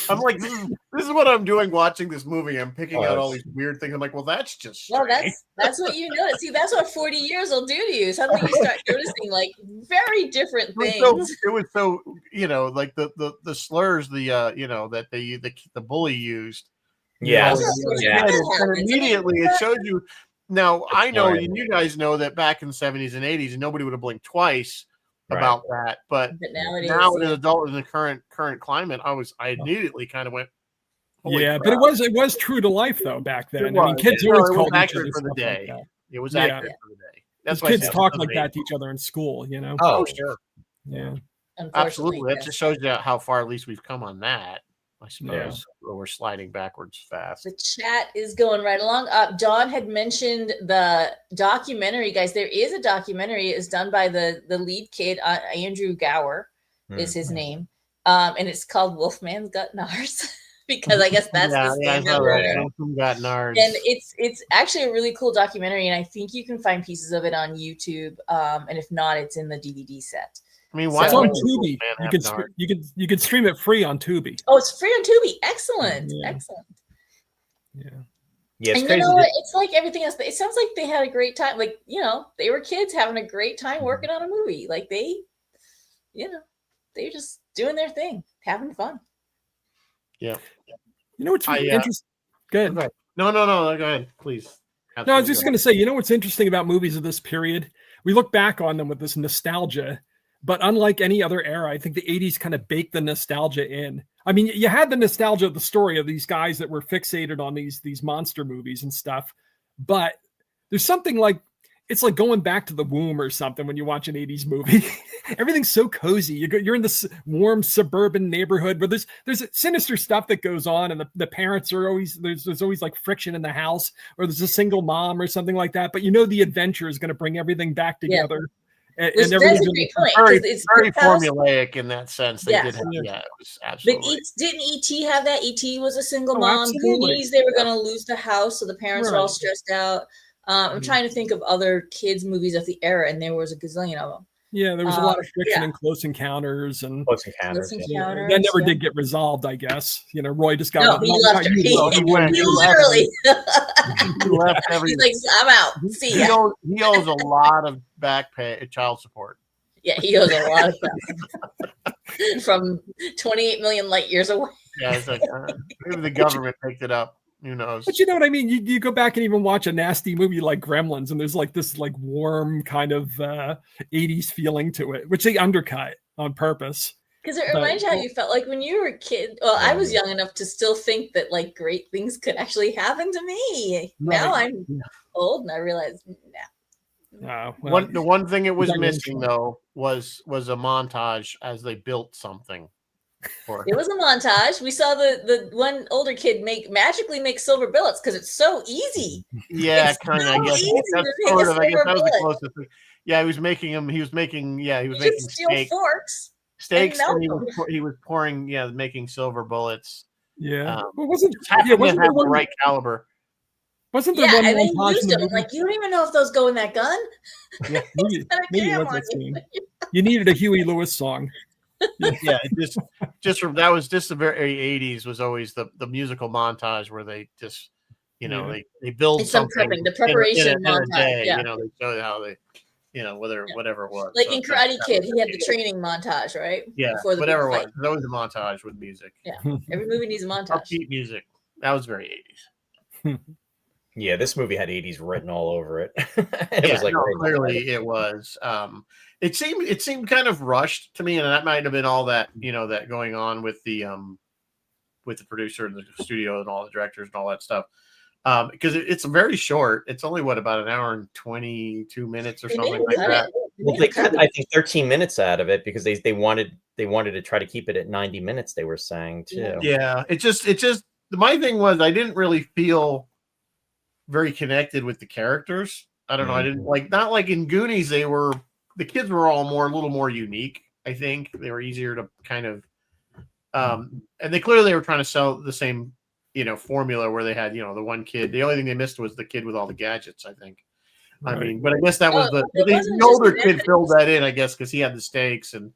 Speaker 1: I'm like, this is what I'm doing watching this movie. I'm picking out all these weird things. I'm like, well, that's just strange.
Speaker 3: Well, that's what you notice. See, that's what 40 years will do to you. Suddenly you start noticing like very different things.
Speaker 1: It was so like the slurs, that the bully used.
Speaker 2: Yeah.
Speaker 1: And immediately it shows you. Now I know you guys know that back in the 70s and 80s, nobody would have blinked twice about that. But now as an adult in the current climate, I immediately kind of went.
Speaker 4: Yeah, but it was true to life though back then. I mean, kids always called each other
Speaker 1: for the day.
Speaker 4: Like
Speaker 1: it was accurate for the day.
Speaker 4: That's why kids talk like that to each other in school.
Speaker 1: Oh, sure.
Speaker 4: Yeah.
Speaker 1: Absolutely. That just shows you how far at least we've come on that. I suppose we're sliding backwards fast.
Speaker 3: The chat is going right along. Dawn had mentioned the documentary, guys. There is a documentary. It's done by the lead kid, Andrew Gower, is his name, and it's called Wolfman's Got Nars, because I guess that's the stand-up.
Speaker 1: Wolfman Got Nars.
Speaker 3: And it's actually a really cool documentary, and I think you can find pieces of it on YouTube. And if not, it's in the DVD set.
Speaker 1: I mean, why
Speaker 4: it's on Tubi? You can stream it free on Tubi.
Speaker 3: Oh, it's free on Tubi. Excellent, excellent.
Speaker 4: Yeah.
Speaker 2: Yeah,
Speaker 3: and you know what? It's like everything else. It sounds like they had a great time. Like, they were kids having a great time working on a movie. Like they're just doing their thing, having fun.
Speaker 1: Yeah.
Speaker 4: You know what's interesting? Go ahead.
Speaker 1: No. Go ahead, please.
Speaker 4: Absolutely. No, I was just going to say, what's interesting about movies of this period? We look back on them with this nostalgia. But unlike any other era, I think the 80s kind of baked the nostalgia in. I mean, you had the nostalgia of the story of these guys that were fixated on these monster movies and stuff. But there's something like, it's like going back to the womb or something when you watch an 80s movie. Everything's so cozy. You're in this warm suburban neighborhood where there's sinister stuff that goes on, and the parents are always, there's always like friction in the house, or there's a single mom or something like that. But the adventure is going to bring everything back together.
Speaker 3: Yeah. And that's a great point.
Speaker 1: It's very formulaic in that sense. They did have, it was absolutely.
Speaker 3: But didn't E.T. have that? E.T. was a single mom.
Speaker 4: Absolutely.
Speaker 3: Goonies, they were going to lose the house, so the parents were all stressed out. I'm trying to think of other kids' movies of the era, and there was a gazillion of them.
Speaker 4: Yeah, there was a lot of friction and Close Encounters. That never did get resolved, I guess. Roy just got...
Speaker 3: No, he left her. He literally...
Speaker 1: He left everything.
Speaker 3: He's like, I'm out. See
Speaker 1: ya. He owes a lot of back pay, child support.
Speaker 3: Yeah, he owes a lot of stuff. From 28 million light years away.
Speaker 1: Yeah, it's like, maybe the government picked it up. Who knows?
Speaker 4: But you know what I mean? You go back and even watch a nasty movie like Gremlins, and there's like this like warm kind of 80s feeling to it, which they undercut on purpose.
Speaker 3: Because it reminds you how you felt like when you were a kid. Well, I was young enough to still think that like great things could actually happen to me. Right. Now I'm old and I realize
Speaker 4: no.
Speaker 1: The one thing it was missing though was a montage as they built something.
Speaker 3: It was a montage. We saw the one older kid magically make silver bullets because it's so easy.
Speaker 1: Yeah, kind of. I guess that's sort of. I guess that was the closest thing. Yeah, he was making
Speaker 3: steel forks.
Speaker 1: Steaks, and he was pouring, making silver bullets.
Speaker 4: Yeah,
Speaker 1: wasn't the right caliber?
Speaker 4: Wasn't there
Speaker 3: one? Yeah, and they used them. Like, you don't even know if those go in that gun.
Speaker 4: Yeah, maybe it was that scene. You needed a Huey Lewis song.
Speaker 1: Yeah, that was just the very 80s. Was always the musical montage where they just, they build
Speaker 3: it's something. The preparation montage.
Speaker 1: Day, they show you how they. Whatever it was.
Speaker 3: Like in Karate Kid, he had the training montage, right?
Speaker 1: Yeah, whatever it was. There was a montage with music.
Speaker 3: Yeah, every movie needs a montage.
Speaker 1: Upbeat music. That was very 80s.
Speaker 2: Yeah, this movie had 80s written all over it. And it
Speaker 1: Yeah,
Speaker 2: was like
Speaker 1: no,
Speaker 2: right
Speaker 1: clearly it was. It seemed kind of rushed to me, and that might have been all that that going on with the producer and the studio and all the directors and all that stuff. Because it's very short. It's only about an hour and 22 minutes or
Speaker 3: They made
Speaker 1: something
Speaker 3: him
Speaker 1: like
Speaker 3: cut
Speaker 1: that.
Speaker 3: it.
Speaker 2: Well, they cut, I think, 13 minutes out of it because they wanted to try to keep it at 90 minutes, they were saying too.
Speaker 1: Yeah, it just my thing was I didn't really feel very connected with the characters. I don't know. I didn't not like in Goonies. The kids were all a little more unique. I think they were easier to kind of, and they clearly were trying to sell the same, formula where they had, the one kid. The only thing they missed was the kid with all the gadgets, I think.
Speaker 4: Right.
Speaker 1: I mean, but I guess that was
Speaker 3: it wasn't
Speaker 1: the older
Speaker 3: just
Speaker 1: kid
Speaker 3: that.
Speaker 1: filled that in, I guess, because he had the stakes and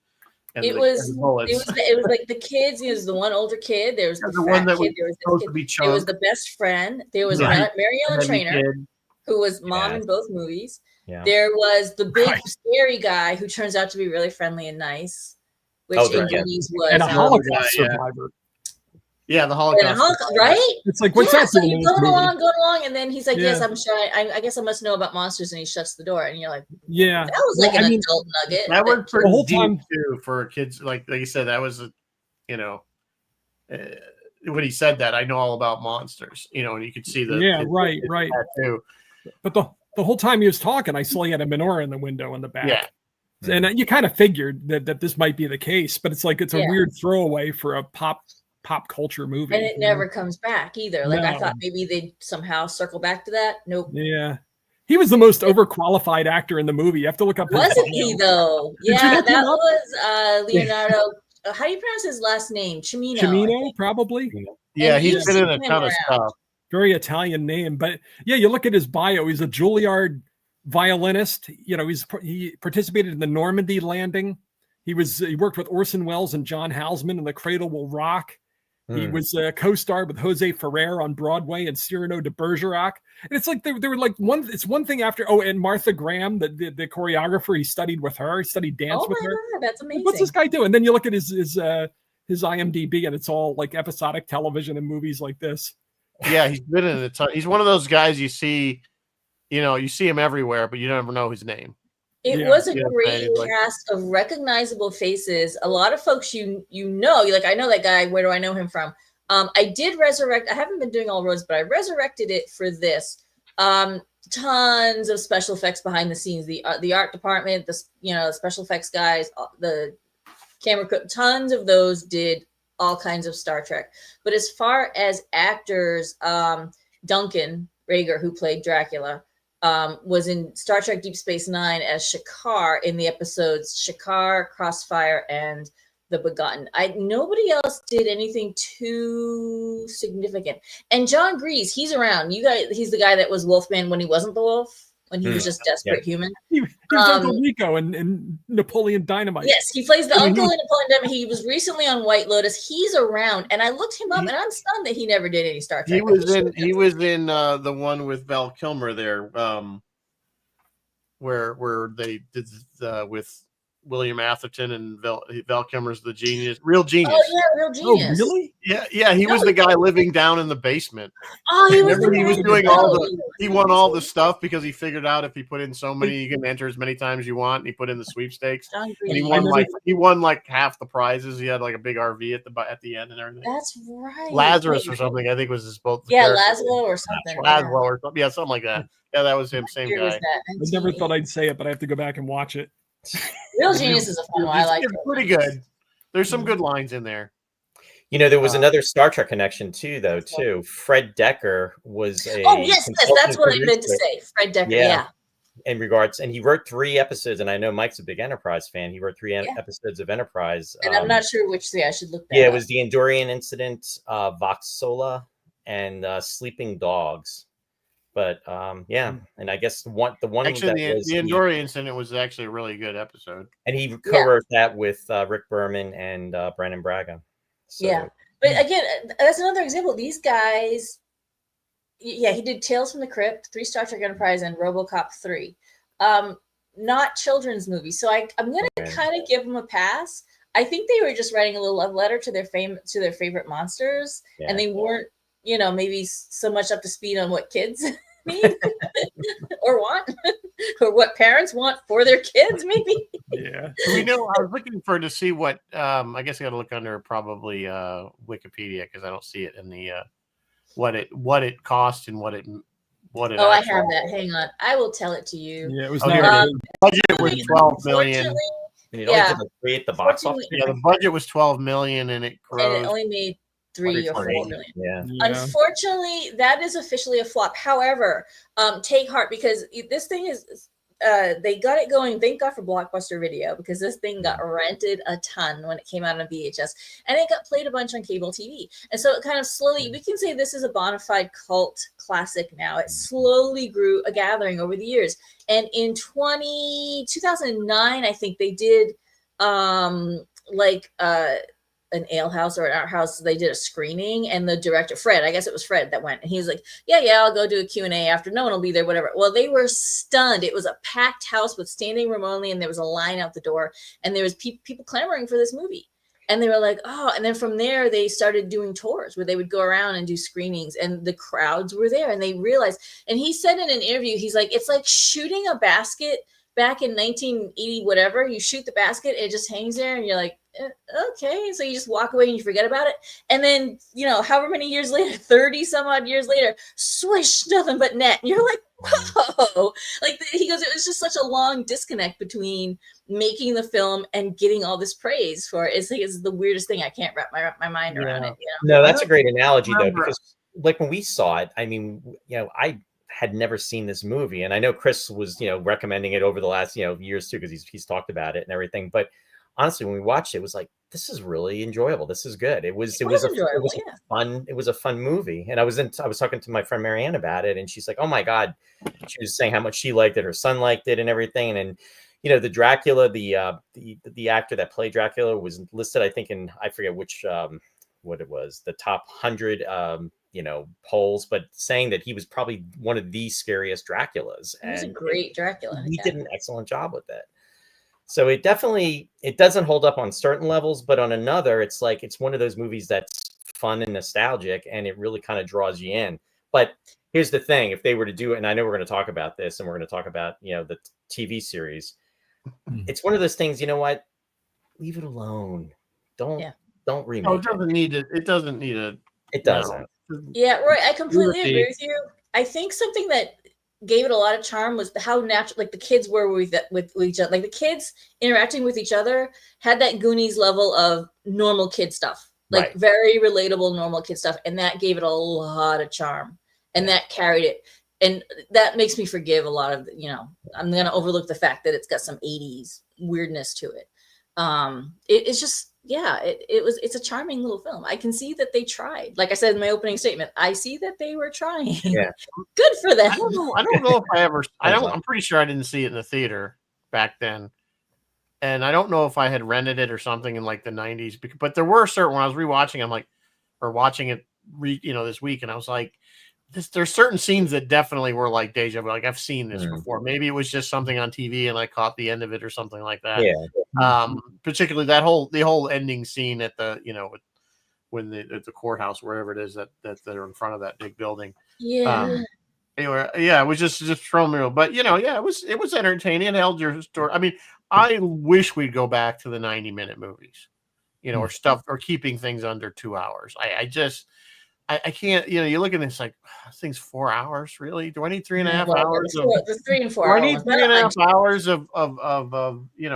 Speaker 3: It
Speaker 1: the
Speaker 3: was
Speaker 1: bullets.
Speaker 3: it was like the kids. There was the one older kid. There was the
Speaker 1: one
Speaker 3: fat
Speaker 1: that was
Speaker 3: kid. There was this
Speaker 1: supposed
Speaker 3: kid.
Speaker 1: to be
Speaker 3: There was
Speaker 1: Chunk.
Speaker 3: the best friend. There was
Speaker 1: Right.
Speaker 3: Mary Ellen
Speaker 1: Heavy
Speaker 3: Trainer,
Speaker 1: kid.
Speaker 3: who was mom
Speaker 2: Yes.
Speaker 3: in both movies.
Speaker 2: Yeah.
Speaker 3: There was the big
Speaker 4: Right.
Speaker 3: scary guy who turns out to be really friendly and nice, which
Speaker 2: Oh,
Speaker 3: in
Speaker 2: yeah.
Speaker 3: Goonies was
Speaker 4: And a Holocaust
Speaker 1: yeah.
Speaker 4: survivor.
Speaker 1: Yeah, the
Speaker 3: and
Speaker 1: Holocaust.
Speaker 3: right?
Speaker 4: It's like, what's that
Speaker 3: So
Speaker 4: doing in
Speaker 3: he's
Speaker 4: this
Speaker 3: going
Speaker 4: movie?
Speaker 3: along, and then he's like, "Yes,
Speaker 4: Yeah.
Speaker 3: I'm sure. I guess I must know about monsters." And he shuts the door, and you're like,
Speaker 4: Yeah.
Speaker 3: "That was like
Speaker 4: Well,
Speaker 3: an
Speaker 4: I mean,
Speaker 3: adult nugget."
Speaker 1: That was pretty
Speaker 4: whole
Speaker 1: deep
Speaker 4: time-
Speaker 1: too for kids. Like you said, that was when he said that, I know all about monsters. And you could see the
Speaker 4: right.
Speaker 1: tattoo.
Speaker 4: But the whole time he was talking, I saw he had a menorah in the window in the back.
Speaker 1: Yeah.
Speaker 4: And you kind of figured that this might be the case, but it's like it's a
Speaker 3: Yeah.
Speaker 4: weird throwaway for a pop culture movie.
Speaker 3: And it never comes back either. Like I
Speaker 4: No.
Speaker 3: thought maybe they'd somehow circle back to that. Nope.
Speaker 4: Yeah. He was the most overqualified actor in the movie. You have to look up his
Speaker 3: Wasn't
Speaker 4: bio.
Speaker 3: he though?
Speaker 4: Did you
Speaker 3: Yeah,
Speaker 4: look him
Speaker 3: that
Speaker 4: up?
Speaker 3: was Leonardo. How do you pronounce his last name? Cimino. I
Speaker 4: Chimino,
Speaker 3: think.
Speaker 4: probably.
Speaker 1: Yeah,
Speaker 3: And
Speaker 1: he's
Speaker 3: he's
Speaker 1: been in a
Speaker 3: been
Speaker 1: ton of
Speaker 3: around.
Speaker 1: stuff.
Speaker 4: Very Italian name. But yeah, you look at his bio. He's a Juilliard violinist. He participated in the Normandy landing. He worked with Orson Welles and John Houseman in The Cradle Will Rock. He was a co-star with Jose Ferrer on Broadway and Cyrano de Bergerac. And it's like they were like one thing after. Oh, and Martha Graham, the choreographer, he studied with her. He studied dance
Speaker 3: Oh
Speaker 4: with
Speaker 3: my
Speaker 4: her.
Speaker 3: god, that's amazing.
Speaker 4: What's this guy doing? And then you look at his IMDb, and it's all like episodic television and movies like this.
Speaker 1: Yeah, he's been in a ton. He's one of those guys you see, you see him everywhere, but you never know his name.
Speaker 3: It was a
Speaker 1: Yeah,
Speaker 3: great
Speaker 1: like-
Speaker 3: cast of recognizable faces. A lot of folks you know, you're like, I know that guy. Where do I know him from? I did resurrect. I haven't been doing all roads, but I resurrected it for this. Tons of special effects behind the scenes. The art department, the special effects guys, the camera crew. Tons of those did all kinds of Star Trek. But as far as actors, Duncan Rager, who played Dracula, was in Star Trek Deep Space Nine as Shakar in the episodes Shakar, Crossfire, and The Begotten. Nobody else did anything too significant. And John Grease, he's around. He's the guy that was Wolfman when he wasn't the wolf, when he was just desperate human.
Speaker 4: He was Uncle Rico and Napoleon Dynamite.
Speaker 3: Yes, he plays the uncle in Napoleon Dynamite. He was recently on White Lotus. He's around, and I looked him up, and I'm stunned that he never did any Star Trek.
Speaker 1: He was in the one with Val Kilmer there, where they did with William Atherton and Val Kilmer's the real genius.
Speaker 3: Oh yeah, real genius.
Speaker 4: Oh, really?
Speaker 1: Yeah. He was the guy living down in the basement.
Speaker 3: Oh, he was.
Speaker 1: Remember, he was doing he won
Speaker 3: all
Speaker 1: all the stuff because he figured out if he put in so many, you can enter as many times as you want. And he put in the sweepstakes, and he won like half the prizes. He had like a big RV at the end and everything.
Speaker 3: That's right.
Speaker 1: Lazarus or something, I think was his both.
Speaker 3: Yeah, Laszlo or something.
Speaker 1: Laszlo or something. Yeah, something like that. Yeah, that was him. Same
Speaker 3: Year was
Speaker 1: guy.
Speaker 3: that?
Speaker 4: I never thought I'd say it, but I have to go back and watch it.
Speaker 3: Real Genius is a fun one. I like
Speaker 1: It's
Speaker 3: it.
Speaker 1: pretty good. There's some good lines in there.
Speaker 2: There was another Star Trek connection too. Fred Decker was a
Speaker 3: Oh yes, that's what I meant to
Speaker 2: producer.
Speaker 3: say. Fred Decker, yeah.
Speaker 2: In regards, and he wrote 3 episodes, and I know Mike's a big Enterprise fan. He wrote 3 episodes of Enterprise.
Speaker 3: And I'm not sure which 3 I should look at.
Speaker 2: Yeah, it was the Endorian Incident, Vox Sola, and Sleeping Dogs. But and I guess the one
Speaker 1: Actually,
Speaker 2: that was
Speaker 1: the Endorian Incident was actually a really good episode.
Speaker 2: and he co-wrote that with Rick Berman and Brandon Braga. So,
Speaker 3: Yeah, but again, that's another example. These guys, he did Tales from the Crypt, 3 Star Trek Enterprise, and RoboCop 3. Not children's movies, so I'm going to kind of give them a pass. I think they were just writing a little love letter to their favorite monsters, and they weren't, maybe so much up to speed on what kids mean, or want, or what parents want for their kids, maybe.
Speaker 4: Yeah.
Speaker 1: So we know. I was looking for to see what. I guess I got to look under probably Wikipedia because I don't see it in the what it cost and what it.
Speaker 3: Oh, I have that. Hang on, I will tell it to you.
Speaker 4: Yeah, it was
Speaker 1: Oh,
Speaker 4: not
Speaker 1: here it
Speaker 4: a
Speaker 1: is. Budget was 12 million.
Speaker 3: Unfortunately,
Speaker 2: And it only
Speaker 3: Yeah.
Speaker 2: did like 3 at the box office.
Speaker 1: Yeah, the budget was 12 million, and it
Speaker 3: and it
Speaker 1: grossed.
Speaker 3: only made 3 or 4
Speaker 1: 20.
Speaker 3: million.
Speaker 2: Yeah.
Speaker 4: yeah.
Speaker 3: Unfortunately, that is officially a flop. However, take heart, because this thing is they got it going. Thank God for Blockbuster Video, because this thing got rented a ton when it came out on VHS, and it got played a bunch on cable TV. And so it kind of slowly, we can say this is a bona fide cult classic now. It slowly grew a gathering over the years. And in 2009, I think they did an ale house or an art house. They did a screening, and the director, Fred, I guess it was Fred that went, and he was like, yeah, I'll go do a Q&A after. No one will be there, whatever. Well, they were stunned. It was a packed house with standing room only, and there was a line out the door, and there was people clamoring for this movie. And they were like, oh, and then from there, they started doing tours where they would go around and do screenings, and the crowds were there, and they realized, and he said in an interview, he's like, it's like shooting a basket back in 1980, whatever. You shoot the basket, it just hangs there, and you're like, okay. So you just walk away and you forget about it. And then, however many years later, 30 some odd years later, swish, nothing but net. And you're like, whoa. Like, he goes, it was just such a long disconnect between making the film and getting all this praise for it. It's the weirdest thing. I can't wrap my mind around it.
Speaker 2: No, that's a great analogy, though,
Speaker 1: remember.
Speaker 2: because like when we saw it, I mean, I had never seen this movie, and I know Chris was, recommending it over the last, years too, because he's talked about it and everything. But honestly, when we watched it, it was like, this is really enjoyable. This is good. It was a fun movie. And I was talking to my friend Marianne about it, and she's like, oh my God, she was saying how much she liked it. Her son liked it and everything. And, the Dracula, the actor that played Dracula was listed, I think, in, I forget which, what it was, the top 100, polls, but saying that he was probably one of the scariest Draculas.
Speaker 3: He was a great Dracula.
Speaker 2: He did an excellent job with it. So it doesn't hold up on certain levels, but on another, it's like, it's one of those movies that's fun and nostalgic, and it really kind of draws you in. But here's the thing, if they were to do it, and I know we're going to talk about this, and we're going to talk about, the TV series, it's one of those things, you know what? Leave it alone. Don't remake it.
Speaker 1: It doesn't need it. It doesn't need it.
Speaker 2: It doesn't.
Speaker 3: Yeah, Roy, I completely agree with you. I think something that gave it a lot of charm was how natural, like, the kids were with each other. Like, the kids interacting with each other had that Goonies level of normal kid stuff, like very relatable normal kid stuff, and that gave it a lot of charm, and that carried it. And that makes me forgive a lot of, I'm going to overlook the fact that it's got some 80s weirdness to it. It's just, it's a charming little film. I can see that they tried. Like I said in my opening statement, I see that they were trying.
Speaker 2: Yeah.
Speaker 3: Good for them.
Speaker 1: I don't know if I ever. I'm pretty sure I didn't see it in the theater back then, and I don't know if I had rented it or something in like the 90s. But there were certain, when I was rewatching, watching it, this week, and I was like, there's certain scenes that definitely were like deja vu. Like, I've seen this before. Maybe it was just something on TV and I caught the end of it or something like that.
Speaker 2: Yeah.
Speaker 1: Particularly the whole ending scene at the, when at the courthouse, wherever it is that they're in front of that big building.
Speaker 3: Yeah.
Speaker 1: Anyway, it was just from real, but it was entertaining. It held your story. I mean, I wish we'd go back to the 90-minute movies, or stuff, or keeping things under 2 hours. I can't, you look at this like, this thing's 4 hours, really? Do I need 3.5 hours?
Speaker 3: The 3 and 4 hours.
Speaker 1: Do I need 3.5 hours of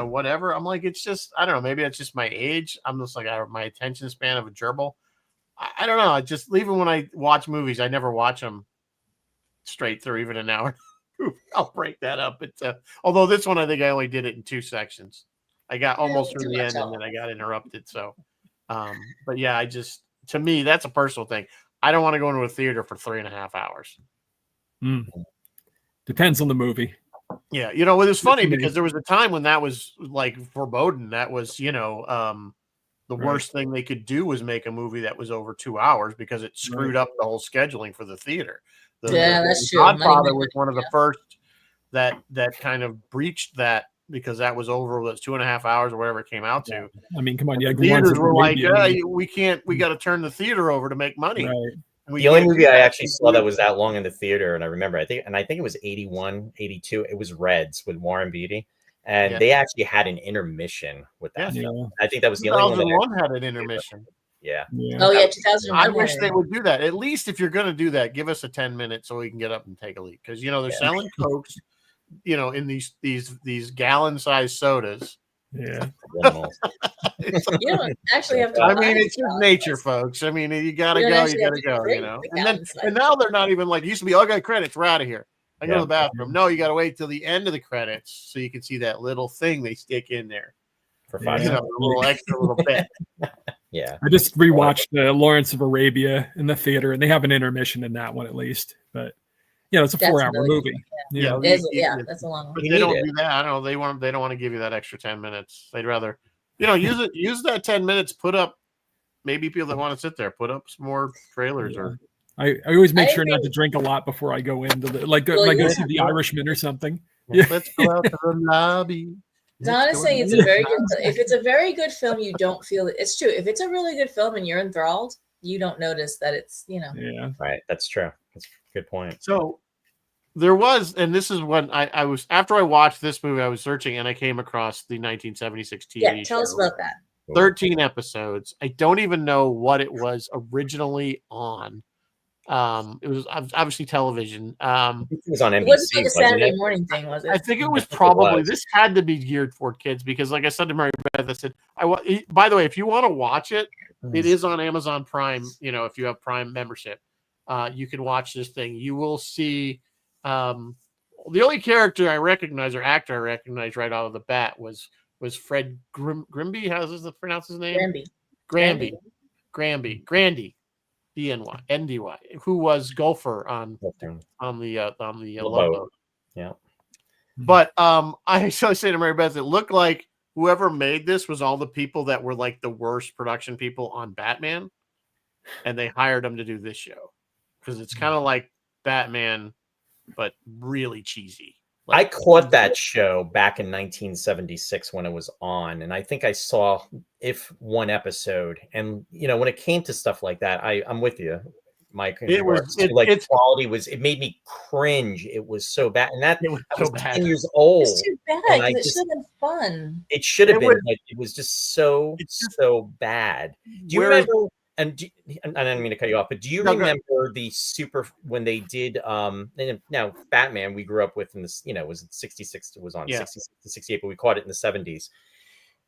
Speaker 1: whatever? I'm like, it's just, I don't know, maybe it's just my age. I'm just like, my attention span of a gerbil. I don't know. Just even when I watch movies, I never watch them straight through, even an hour. I'll break that up. Although this one, I think I only did it in 2 sections. I got almost through the end, and then I got interrupted. So, but yeah, to me, that's a personal thing. I don't want to go into a theater for 3.5 hours.
Speaker 4: Depends on the movie.
Speaker 1: Yeah. It was funny because there was a time when that was like verboten. That was, the worst thing they could do was make a movie that was over 2 hours, because it screwed up the whole scheduling for the theater.
Speaker 3: That's true.
Speaker 1: Godfather was one of the first that kind of breached that, because that was over those 2.5 hours or whatever it came out to.
Speaker 4: I mean, come on, yeah.
Speaker 1: Theaters were like, we got to turn the theater over to make money.
Speaker 4: Right.
Speaker 2: The only movie I actually saw that was that long in the theater, and I remember, I think it was 81, 82. It was Reds with Warren Beatty, and they actually had an intermission with that.
Speaker 4: Yeah.
Speaker 2: I think that was the only one.
Speaker 1: 2001 had an intermission.
Speaker 2: Yeah.
Speaker 3: Oh yeah, 2001.
Speaker 1: I wish they would do that. At least if you're going to do that, give us a 10-minute so we can get up and take a leak, because they're selling Cokes, in these gallon-sized sodas.
Speaker 4: Yeah.
Speaker 3: You don't actually have to.
Speaker 1: I mean, it's just nature, folks. I mean, you gotta go. You gotta go. And now they're not even like it used to be. Okay, credits. We're out of here. I go to the bathroom. No, you gotta wait till the end of the credits so you can see that little thing they stick in there
Speaker 2: for 5
Speaker 1: a little extra little bit.
Speaker 2: Yeah.
Speaker 4: I just rewatched Lawrence of Arabia in the theater, and they have an intermission in that one at least. But it's a 4-hour movie.
Speaker 3: Yeah, that's a long one.
Speaker 1: But they don't do that. I don't know. They don't want to give you that extra 10 minutes. They'd rather, use that 10 minutes. Put up maybe people that want to sit there. Put up some more trailers or.
Speaker 4: I always make sure not to drink a lot before I go into go see The Irishman or something.
Speaker 1: Let's go out to the lobby.
Speaker 3: Honestly, it's a very good. If it's a very good film, you don't feel it. It's true. If it's a really good film and you're enthralled, you don't notice that it's
Speaker 4: Yeah.
Speaker 2: Right. That's true. That's a good point.
Speaker 1: So there was, and this is when I was after I watched this movie, I was searching and I came across the 1976 TV show.
Speaker 3: Yeah, tell us about that.
Speaker 1: 13 episodes. I don't even know what it was originally on. It was obviously television.
Speaker 2: It was on NBC.
Speaker 3: It wasn't like a Saturday morning thing, was it?
Speaker 1: I think it was probably this had to be geared for kids because, like I said to Mary Beth, I said, by the way, if you want to watch it, it is on Amazon Prime. If you have Prime membership, you can watch this thing. You will see the only character I recognize or actor I recognize right out of the bat was Fred Grimby. How does this pronounce his name? Grandy. NDY, who was Gopher on the logo.
Speaker 2: Yeah.
Speaker 1: But I say to Mary Beth, it looked like whoever made this was all the people that were like the worst production people on Batman, and they hired them to do this show because it's kind of like Batman, but really cheesy.
Speaker 2: I caught that show back in 1976 when it was on, and I think I saw one episode. And when it came to stuff like that, I'm with you, Mike. Quality was. It made me cringe. It was so bad, and that was so 10 years old.
Speaker 3: It's too bad. It should have been fun.
Speaker 2: It should have been. It was just so bad. Do you remember? And I didn't mean to cut you off, but do you remember the when they did now Batman we grew up with in this, it was 66, it was on 66 to 68, but we caught it in the 70s.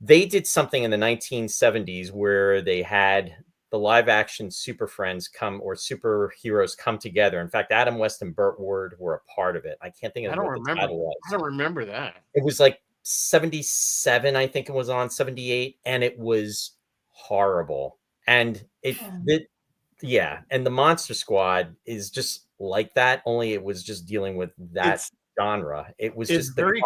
Speaker 2: They did something in the 1970s where they had the live action Super Friends superheroes come together. In fact, Adam West and Burt Ward were a part of it. I can't think of what the title was.
Speaker 1: I don't remember that.
Speaker 2: It was like 77, I think it was on 78, and it was horrible. And and the Monster Squad is just like that. Only it was just dealing with that genre. It was just
Speaker 1: very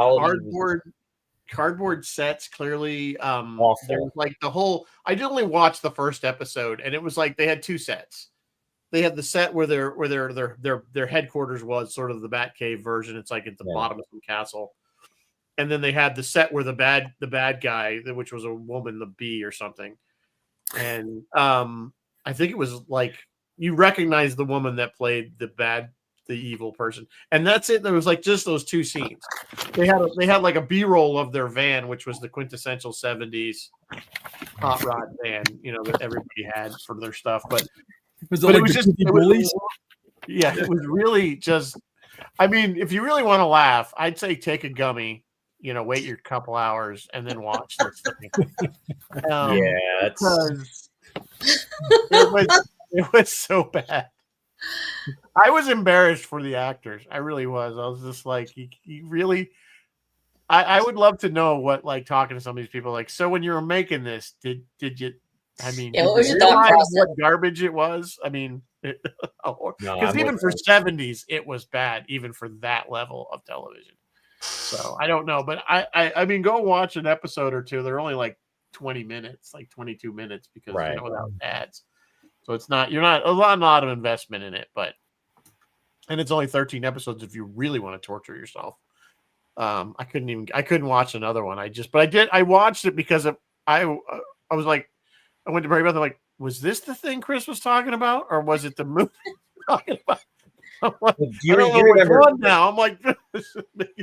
Speaker 1: cardboard sets. Clearly,
Speaker 2: awful.
Speaker 1: Like the whole. I did only watch the first episode, and it was like they had two sets. They had the set where their headquarters was, sort of the Batcave version. It's like at the bottom of some castle, and then they had the set where the bad guy, which was a woman, the Bee or something. And I think it was like you recognize the woman that played the evil person, and that's it. There was like just those two scenes. They had like a B-roll of their van, which was the quintessential 70s hot rod van, that everybody had for their stuff. But it was really just. I mean, if you really want to laugh, I'd say take a gummy. Wait your couple hours and then watch this thing. Because it was so bad. I was embarrassed for the actors. I really was. I was just like, he really. I would love to know what, like, talking to some of these people, like, so when you were making this, did you? I mean,
Speaker 3: what was your thought process?
Speaker 1: What garbage it was? I mean, because even for 70s, it was bad, even for that level of television. So I don't know, but I mean, go watch an episode or two. They're only like 20 minutes, like 22 minutes, because without ads. So it's not a lot of investment in it, and it's only 13 episodes if you really want to torture yourself. I couldn't watch another one. I watched it because I was like, I went to Mary Beth, I'm like, was this the thing Chris was talking about, or was it the movie talking about? I'm like,
Speaker 2: You
Speaker 1: I don't know which
Speaker 2: remember
Speaker 1: one now. I'm like,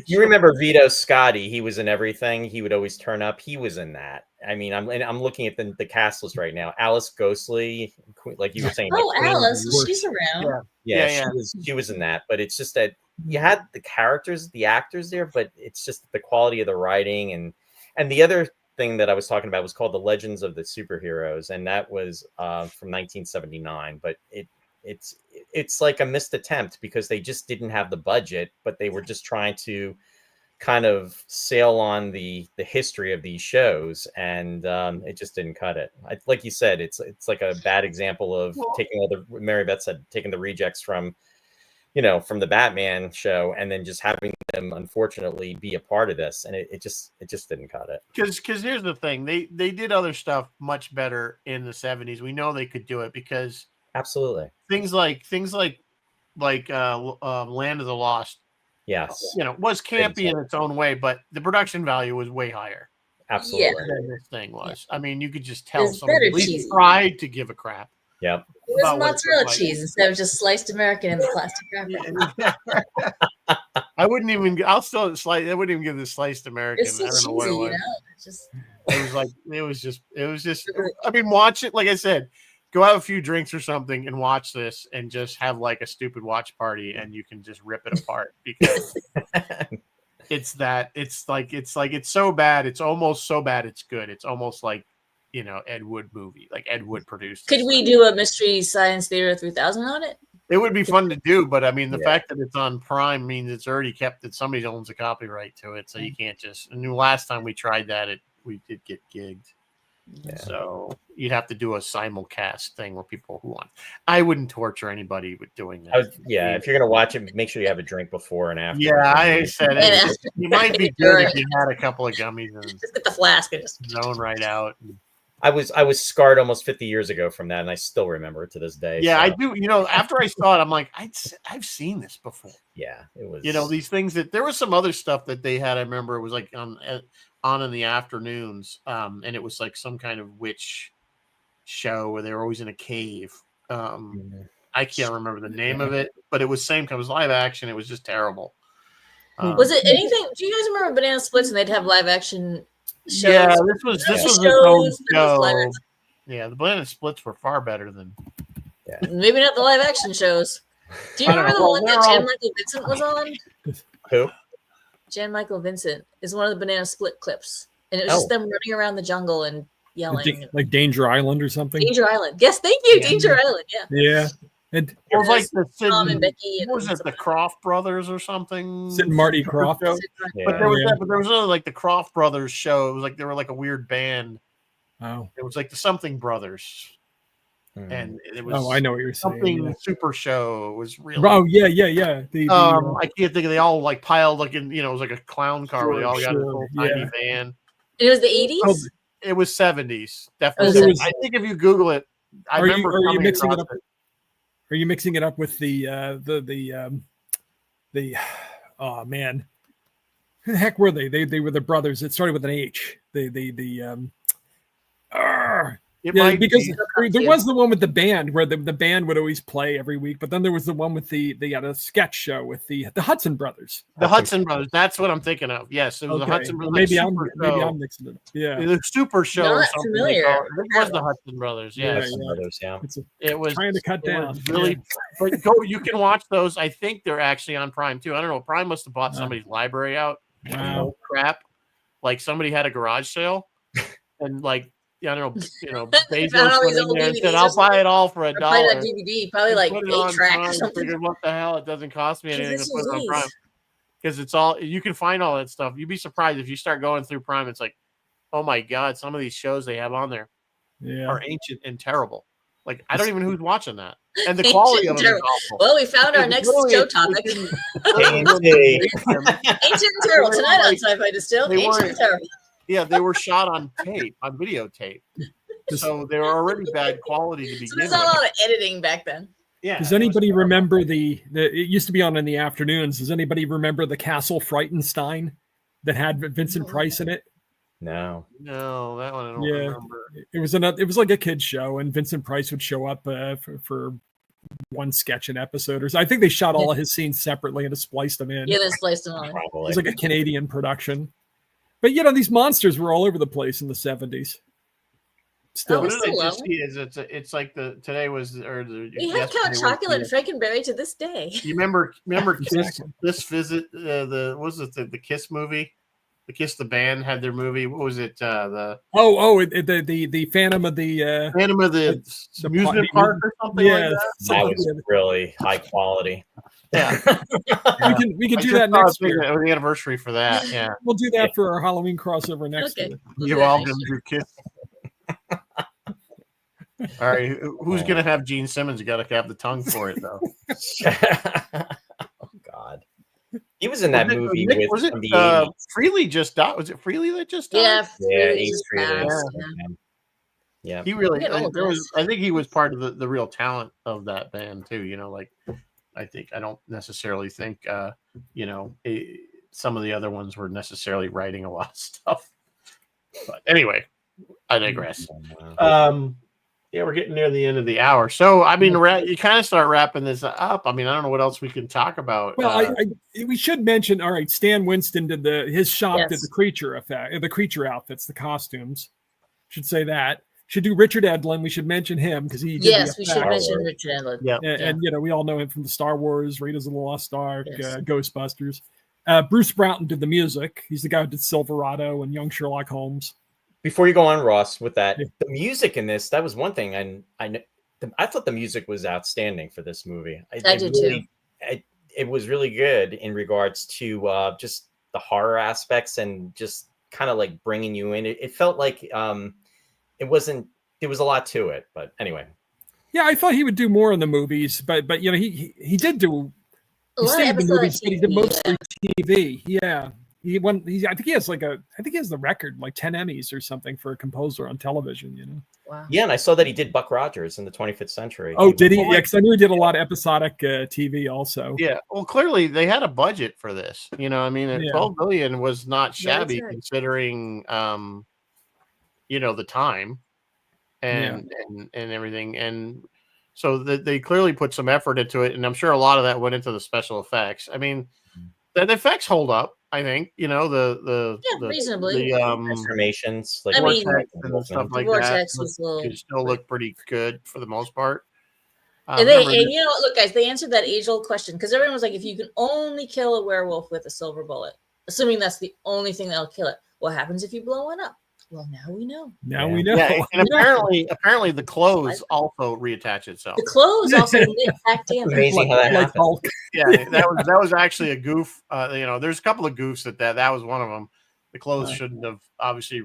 Speaker 2: you remember Vito Scotti? He was in everything. He would always turn up. He was in that. I mean, I'm looking at the cast list right now. Alice Ghostly, like you were saying.
Speaker 3: Oh,
Speaker 2: like
Speaker 3: Alice, she's around.
Speaker 1: Yeah.
Speaker 2: She was in that. But it's just that you had the characters, the actors there, but it's just the quality of the writing and the other thing that I was talking about was called The Legends of the Superheroes, and that was from 1979. But it's like a missed attempt because they just didn't have the budget, but they were just trying to kind of sail on the history of these shows, and it just didn't cut it. Like you said, it's like a bad example of taking all the Mary Beth said taking the rejects from the Batman show and then just having them unfortunately be a part of this, and it just didn't cut it.
Speaker 1: Because here's the thing, they did other stuff much better in the 70s. We know they could do it because
Speaker 2: absolutely
Speaker 1: things like Land of the Lost,
Speaker 2: yes,
Speaker 1: was campy in its own way, but the production value was way higher.
Speaker 2: Absolutely,
Speaker 1: than this thing was. I mean, you could just tell
Speaker 3: It's
Speaker 1: somebody
Speaker 3: better
Speaker 1: at least
Speaker 3: cheesy.
Speaker 1: tried to give a crap.
Speaker 2: Yep.
Speaker 3: It was
Speaker 1: about what it
Speaker 3: mozzarella
Speaker 1: looked like.
Speaker 3: cheese instead of just sliced American in the plastic wrapper.
Speaker 1: I wouldn't even. I'll still slice. I wouldn't even give this sliced American.
Speaker 3: It's so
Speaker 1: I don't know
Speaker 3: cheesy,
Speaker 1: what it was.
Speaker 3: It's just
Speaker 1: It was like it was just. I mean, watch it. Like I said, go have a few drinks or something and watch this, and just have like a stupid watch party, and you can just rip it apart because it's so bad. It's almost so bad. It's good. It's almost like Ed Wood movie, like Ed Wood produced.
Speaker 3: Could we do a Mystery Science Theater 3000 on it?
Speaker 1: It would be fun to do, but I mean, the fact that it's on Prime means it's already kept that somebody owns a copyright to it, so you can't just. And the last time we tried that, we did get gigged. Yeah. So you'd have to do a simulcast thing where people who want. I wouldn't torture anybody with doing that.
Speaker 2: If you're gonna watch it, make sure you have a drink before and after.
Speaker 1: Yeah, I said it might be good if you had a couple of gummies and
Speaker 3: just get the flask and just
Speaker 1: zone right out.
Speaker 2: I was scarred almost 50 years ago from that, and I still remember it to this day.
Speaker 1: Yeah,
Speaker 2: so.
Speaker 1: I do. After I saw it, I'm like, I've seen this before.
Speaker 2: Yeah, it was.
Speaker 1: These things that there was some other stuff that they had. I remember it was like on in the afternoons, and it was like some kind of witch show where they were always in a cave. I can't remember the name of it, but it was same kind of live action. It was just terrible.
Speaker 3: Was it anything? Do you guys remember Banana Splits and they'd have live action? Shows.
Speaker 1: Yeah, this was its own show. Yeah, the Banana Splits were far better than.
Speaker 2: Yeah.
Speaker 3: Maybe not the live action shows. Do you remember the one that Jan Michael Vincent was on?
Speaker 2: Who?
Speaker 3: Jan Michael Vincent is one of the Banana Split clips, and it was just them running around the jungle and yelling,
Speaker 4: like Danger Island or something.
Speaker 3: Danger Island, yes, thank you, Danger Island, yeah.
Speaker 4: Yeah. And
Speaker 1: it was like the
Speaker 3: Tom and Becky.
Speaker 1: What was it, the Croft brothers or something?
Speaker 4: Sid and Marty Croft.
Speaker 1: Yeah. But there was another like the Croft brothers show. It was like they were like a weird band.
Speaker 4: Oh.
Speaker 1: It was like the Something Brothers. And it was
Speaker 4: I know what you're saying.
Speaker 1: Something super show. It was really
Speaker 4: yeah.
Speaker 1: I can't think of they all like piled like in it was like a clown car where they all got a little tiny van.
Speaker 3: It was the 80s?
Speaker 1: Oh, it was 70s. Definitely. I think if you Google it, I remember
Speaker 4: are you mixing
Speaker 1: it
Speaker 4: up? Are you mixing it up with the oh man, who the heck were they? They were the brothers. It started with an H. Because there was the one with the band where the band would always play every week, but then there was the one with they had a sketch show with the Hudson brothers.
Speaker 1: The Hudson Brothers. That's what I'm thinking of. Yes, it was the Hudson Brothers.
Speaker 4: Maybe I'm mixing it up. Yeah,
Speaker 1: the Super Show.
Speaker 3: Not
Speaker 1: or something
Speaker 3: familiar.
Speaker 1: It was the Hudson Brothers. Yes. It was
Speaker 4: trying to cut down.
Speaker 1: Really, but you can watch those. I think they're actually on Prime too. I don't know. Prime must have bought somebody's library out.
Speaker 4: Wow,
Speaker 1: crap! Like somebody had a garage sale, and like. Yeah, I don't know. Bezos went in there and said, "I'll buy it all for $1."
Speaker 3: Buy that DVD, probably like 8-track or something.
Speaker 1: Figured, what the hell? It doesn't cost me anything to put it on Prime because it's all you can find all that stuff. You'd be surprised if you start going through Prime. It's like, oh my god, some of these shows they have on there are ancient and terrible. Like I don't even know who's watching that, and the quality of it is awful.
Speaker 3: Well, we found our next show topic. Ancient and terrible tonight on Sci-Fi Distilled. Ancient and terrible.
Speaker 1: Yeah, they were shot on tape, on videotape. So they were already bad quality to begin with.
Speaker 3: There's not a lot of editing back then.
Speaker 1: Yeah.
Speaker 4: Does anybody remember it used to be on in the afternoons. Does anybody remember the Castle Frightenstein that had Vincent Price in it?
Speaker 2: No.
Speaker 1: No, that one I don't
Speaker 4: Yeah.
Speaker 1: remember.
Speaker 4: It was like a kid's show, and Vincent Price would show up for one sketch an episode. Or so. I think they shot all of his scenes separately and just spliced them in.
Speaker 3: Yeah, they spliced them on.
Speaker 4: It
Speaker 2: Probably.
Speaker 4: was like a Canadian production. But these monsters were all over the place in the 70s. Still,
Speaker 1: What
Speaker 3: Oh,
Speaker 1: did I
Speaker 3: still
Speaker 1: just
Speaker 3: love
Speaker 1: see? Is it's like today was or the
Speaker 3: We have
Speaker 1: yesterday
Speaker 3: Count
Speaker 1: was
Speaker 3: Chocolate
Speaker 1: the-
Speaker 3: and Frankenberry to this day.
Speaker 1: You remember
Speaker 4: Exactly.
Speaker 1: Kiss visit the what was it the Kiss movie? The Kiss the band had their movie. What was it? The
Speaker 4: the Phantom of the
Speaker 1: Phantom of the amusement park or something like that.
Speaker 2: That
Speaker 4: something
Speaker 2: was
Speaker 4: like that.
Speaker 2: really high quality.
Speaker 1: Yeah,
Speaker 4: We can
Speaker 1: I
Speaker 4: do
Speaker 1: just
Speaker 4: that
Speaker 1: saw a
Speaker 4: next
Speaker 1: thing
Speaker 4: year.
Speaker 1: that was the anniversary for that. Yeah,
Speaker 4: We'll do that for our Halloween crossover next
Speaker 3: Okay.
Speaker 4: year.
Speaker 3: We'll do
Speaker 1: you're
Speaker 3: that
Speaker 1: all
Speaker 3: next
Speaker 1: gonna
Speaker 3: year.
Speaker 1: do Kiss. All right, who's gonna have Gene Simmons? You got to have the tongue for it though.
Speaker 2: Oh God. He was in that movie
Speaker 1: Nick,
Speaker 2: with
Speaker 1: was it
Speaker 2: from the 80s.
Speaker 1: Freely just died? Was it Freely that just died?
Speaker 3: Yeah,
Speaker 2: Yeah,
Speaker 3: really
Speaker 2: Ace
Speaker 3: just
Speaker 2: Frehley.
Speaker 3: passed,
Speaker 1: Yeah.
Speaker 3: yeah.
Speaker 2: Yeah.
Speaker 1: He really
Speaker 3: Get old,
Speaker 1: there was
Speaker 3: guys.
Speaker 1: I think he was part of the real talent of that band too, like I don't necessarily think some of the other ones were necessarily writing a lot of stuff. But anyway, I digress. Yeah, we're getting near the end of the hour. So, I mean, you kind of start wrapping this up. I mean, I don't know what else we can talk about.
Speaker 4: Well, we should mention. All right, Stan Winston did his shop did the creature effect, the creature outfits, the costumes. Should say that. Should do Richard Edlund. We should mention him because he did
Speaker 3: Yes,
Speaker 4: the
Speaker 3: we should
Speaker 4: effects.
Speaker 3: mention Richard Edlund.
Speaker 1: Yeah.
Speaker 4: And we all know him from the Star Wars, Raiders of the Lost Ark,
Speaker 3: Yes.
Speaker 4: Ghostbusters. Bruce Broughton did the music. He's the guy who did Silverado and Young Sherlock Holmes.
Speaker 2: Before you go on, Ross, with that,
Speaker 4: Yeah.
Speaker 2: the music in this, that was one thing. And I thought the music was outstanding for this movie.
Speaker 3: I did too.
Speaker 2: It was really good in regards to just the horror aspects and just kind of like bringing you in. It felt like there was a lot to it. But anyway.
Speaker 4: Yeah, I thought he would do more in the movies, but he did do.
Speaker 3: A
Speaker 4: He
Speaker 3: lot of
Speaker 4: stayed in the
Speaker 3: episodic
Speaker 4: movies, but he did
Speaker 3: TV,
Speaker 4: mostly TV. Yeah. I think he has the record, like 10 Emmys or something for a composer on television,
Speaker 3: Wow.
Speaker 2: Yeah, and I saw that he did Buck Rogers in the 25th Century.
Speaker 4: Oh, did he? Yeah, because I knew he did a lot of episodic TV also.
Speaker 1: Yeah, well, clearly they had a budget for this. I mean,
Speaker 4: Yeah.
Speaker 1: 12 billion was not shabby
Speaker 3: right.
Speaker 1: considering, the time and everything. And so they clearly put some effort into it. And I'm sure a lot of that went into the special effects. I mean, the effects hold up, I think, the
Speaker 3: reasonably.
Speaker 2: Transformations, like
Speaker 3: I mean,
Speaker 1: vortex and stuff like that.
Speaker 3: Vortex was a little.
Speaker 1: Can still look pretty good for the most part.
Speaker 3: And you know what? Look, guys, they answered that age-old question because everyone was like, if you can only kill a werewolf with a silver bullet, assuming that's the only thing that'll kill it, what happens if you blow one up? Well, now we know.
Speaker 4: Now we know.
Speaker 1: Yeah, and apparently the clothes also reattach itself.
Speaker 3: The clothes also lit back in.
Speaker 2: Amazing how that
Speaker 4: Like
Speaker 2: happened.
Speaker 4: Hulk.
Speaker 1: Yeah, that was actually a goof. There's a couple of goofs that was one of them. The clothes shouldn't have obviously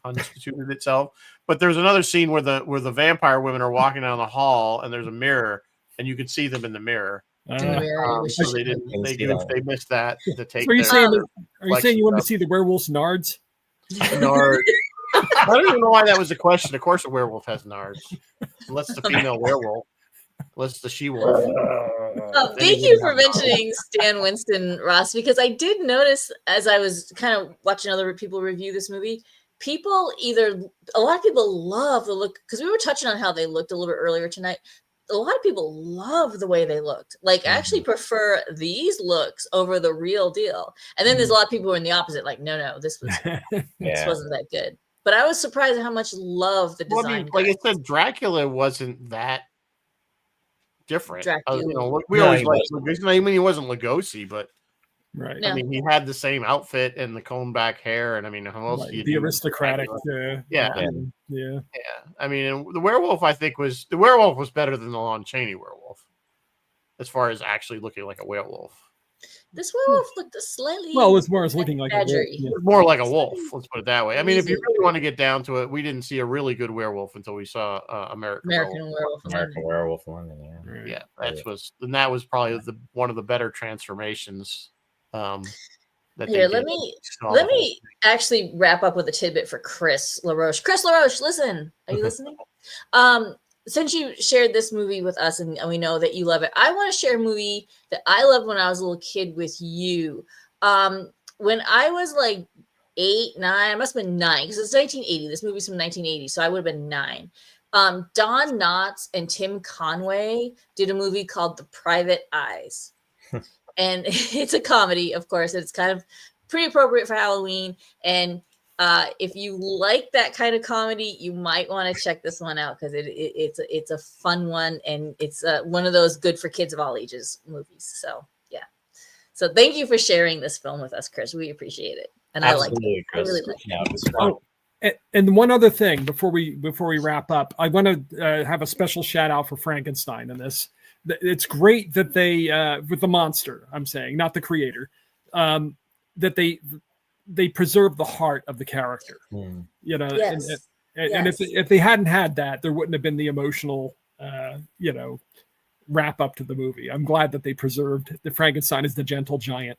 Speaker 1: constituted itself. But there's another scene where the vampire women are walking down the hall and there's a mirror and you can see them in the mirror. So they didn't. They missed that to take.
Speaker 4: So are you
Speaker 1: their
Speaker 4: saying you want to see the werewolf's nards?
Speaker 1: Nard. I don't even know why that was a question. Of course, a werewolf has nards, unless it's a female werewolf, unless it's the she-wolf.
Speaker 3: Thank you for mentioning Stan Winston, Ross, because I did notice as I was kind of watching other people review this movie, a lot of people love the look, because we were touching on how they looked a little bit earlier tonight. A lot of people love the way they looked. Like, actually prefer these looks over the real deal. And then there's a lot of people who are in the opposite. Like, no, this wasn't that good. But I was surprised at how much love the design.
Speaker 1: Well, I mean, like I said, Dracula wasn't that different. We always like. I mean, he wasn't Lugosi, but
Speaker 4: right.
Speaker 3: No.
Speaker 1: I mean, he had the same outfit and the comb back hair, and I mean, how else do you
Speaker 4: the
Speaker 1: do
Speaker 4: aristocratic?
Speaker 1: Yeah. I mean, the werewolf, I think, was better than the Lon Chaney werewolf, as far as actually looking like a werewolf.
Speaker 3: This werewolf looked slightly.
Speaker 4: Well, as far as looking like a wolf,
Speaker 1: It was more like a wolf. Let's put it that way. I mean, if you really want to get down to it, we didn't see a really good werewolf until we saw American
Speaker 3: Werewolf.
Speaker 2: London.
Speaker 1: Yeah, that was probably one of the better transformations.
Speaker 3: Here, let me actually wrap up with a tidbit for Chris LaRoche. Chris LaRoche, listen. Are you listening? Since you shared this movie with us and we know that you love it, I want to share a movie that I loved when I was a little kid with you. When I was like 8, 9. I must have been 9 because it's 1980. This movie's from 1980, so I would have been 9. Don Knotts and Tim Conway did a movie called The Private Eyes. And it's a comedy, of course. It's kind of pretty appropriate for Halloween. And if you like that kind of comedy, you might want to check this one out because it's a fun one. And it's one of those good for kids of all ages movies. So, yeah. So thank you for sharing this film with us, Chris. We appreciate it. And
Speaker 2: Absolutely,
Speaker 3: I liked it. I really liked it.
Speaker 2: Yeah, it was fun.
Speaker 4: And one other thing before we wrap up, I want to have a special shout out for Frankenstein in this. It's great that they with the monster, I'm saying, not the creator, that they preserve the heart of the character. You know,
Speaker 3: Yes.
Speaker 4: and if they hadn't had that, there wouldn't have been the emotional wrap up to the movie. I'm glad that they preserved the Frankenstein as the gentle giant.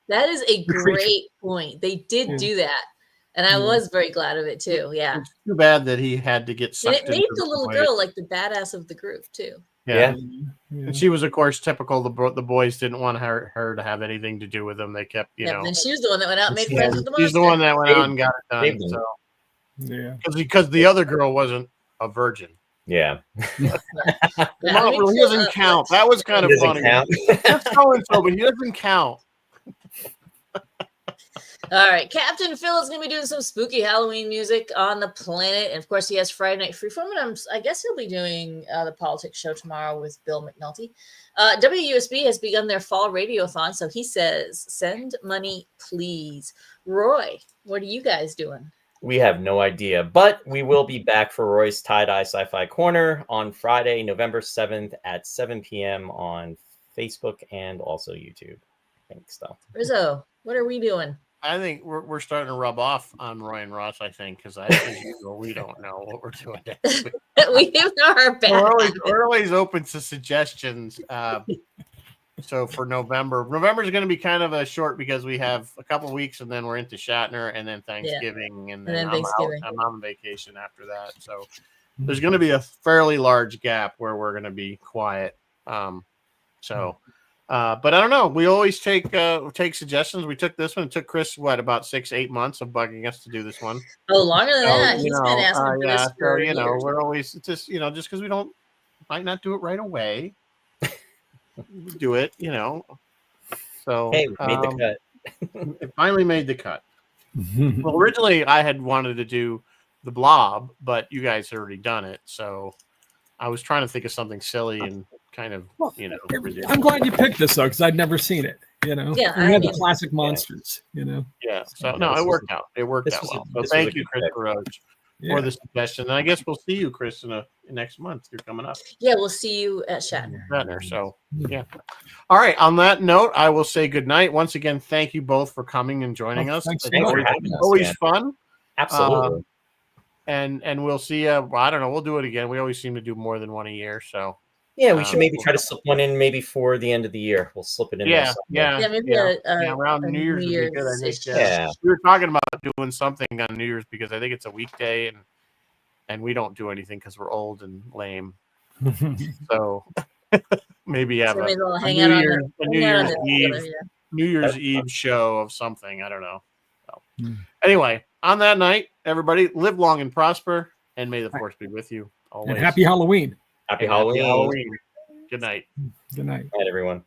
Speaker 3: That is a great point. They did do that. And I was very glad of it too. Yeah.
Speaker 1: It's too bad that he had to get sucked
Speaker 3: And it made
Speaker 1: into
Speaker 3: the little
Speaker 1: way.
Speaker 3: girl like the badass of the group too.
Speaker 1: Yeah.
Speaker 4: Yeah.
Speaker 1: And she was, of course, typical. The boys didn't want her to have anything to do with them. They kept, you know.
Speaker 3: And she was the one that went out and made
Speaker 1: Yeah,
Speaker 3: friends with the monster.
Speaker 1: she's the one that went out and got it done.
Speaker 2: Saved them.
Speaker 1: So
Speaker 4: Yeah.
Speaker 1: because the other girl wasn't a virgin.
Speaker 2: Yeah.
Speaker 3: Yeah,
Speaker 1: Well, he doesn't count. That was kind of
Speaker 2: Doesn't
Speaker 1: funny.
Speaker 2: count.
Speaker 1: That's so and so, but he doesn't count.
Speaker 3: All right, Captain Phil is going to be doing some spooky Halloween music on the planet, and of course, he has Friday Night Freeform, and I guess he'll be doing the politics show tomorrow with Bill McNulty. WUSB has begun their fall radiothon, so he says, "Send money, please." Roy, what are you guys doing?
Speaker 2: We have no idea, but we will be back for Roy's Tie-Dye Sci-Fi Corner on Friday, November 7th at 7 p.m. on Facebook and also YouTube. Thanks, though.
Speaker 3: Rizzo, what are we doing?
Speaker 1: I think we're starting to rub off on Roy and Ross. I think because as usual, we don't know what we're doing next week.
Speaker 3: We do know our bad.
Speaker 1: We're always open to suggestions. So for November is going to be kind of a short because we have a couple of weeks and then we're into Shatner and then Thanksgiving and then I'm on vacation after that. So there's going to be a fairly large gap where we're going to be quiet. But I don't know. We always take suggestions. We took this one. It took Chris about 6-8 months of bugging us to do this one.
Speaker 3: Oh, longer than that. He's been asking for this for
Speaker 1: years.
Speaker 3: We're
Speaker 1: always just just because we might not do it right away. We do it, So
Speaker 2: hey, we made the cut.
Speaker 1: It finally made the cut. Well, originally I had wanted to do the Blob, but you guys had already done it, so I was trying to think of something silly and kind of, ridiculous.
Speaker 4: I'm glad you picked this though, because I'd never seen it.
Speaker 3: Yeah,
Speaker 4: we had the classic monsters.
Speaker 1: Yeah. So no, it worked out. It worked out well. So thank you, Chris Roach, for the suggestion. And I guess we'll see you, Chris, in next month. You're coming up.
Speaker 3: Yeah, we'll see you at Shatner.
Speaker 1: So yeah. All right. On that note, I will say good night. Once again, thank you both for coming and joining us.
Speaker 4: Thanks
Speaker 2: for having us,
Speaker 1: always fun.
Speaker 2: Absolutely.
Speaker 1: And we'll see you. I don't know. We'll do it again. We always seem to do more than one a year. So
Speaker 2: yeah, we should maybe try to slip one in maybe for the end of the year. We'll slip it in.
Speaker 3: Maybe
Speaker 1: around New Year's would be good. I think.
Speaker 2: Yeah.
Speaker 1: We were talking about doing something on New Year's because I think it's a weekday and we don't do anything because we're old and lame. So maybe have a New Year's Eve show of something. I don't know. So, anyway, on that night, everybody live long and prosper, and may the force be with you always.
Speaker 4: And happy Halloween.
Speaker 2: Happy Halloween.
Speaker 1: Good night.
Speaker 4: Good night.
Speaker 2: Good night, everyone.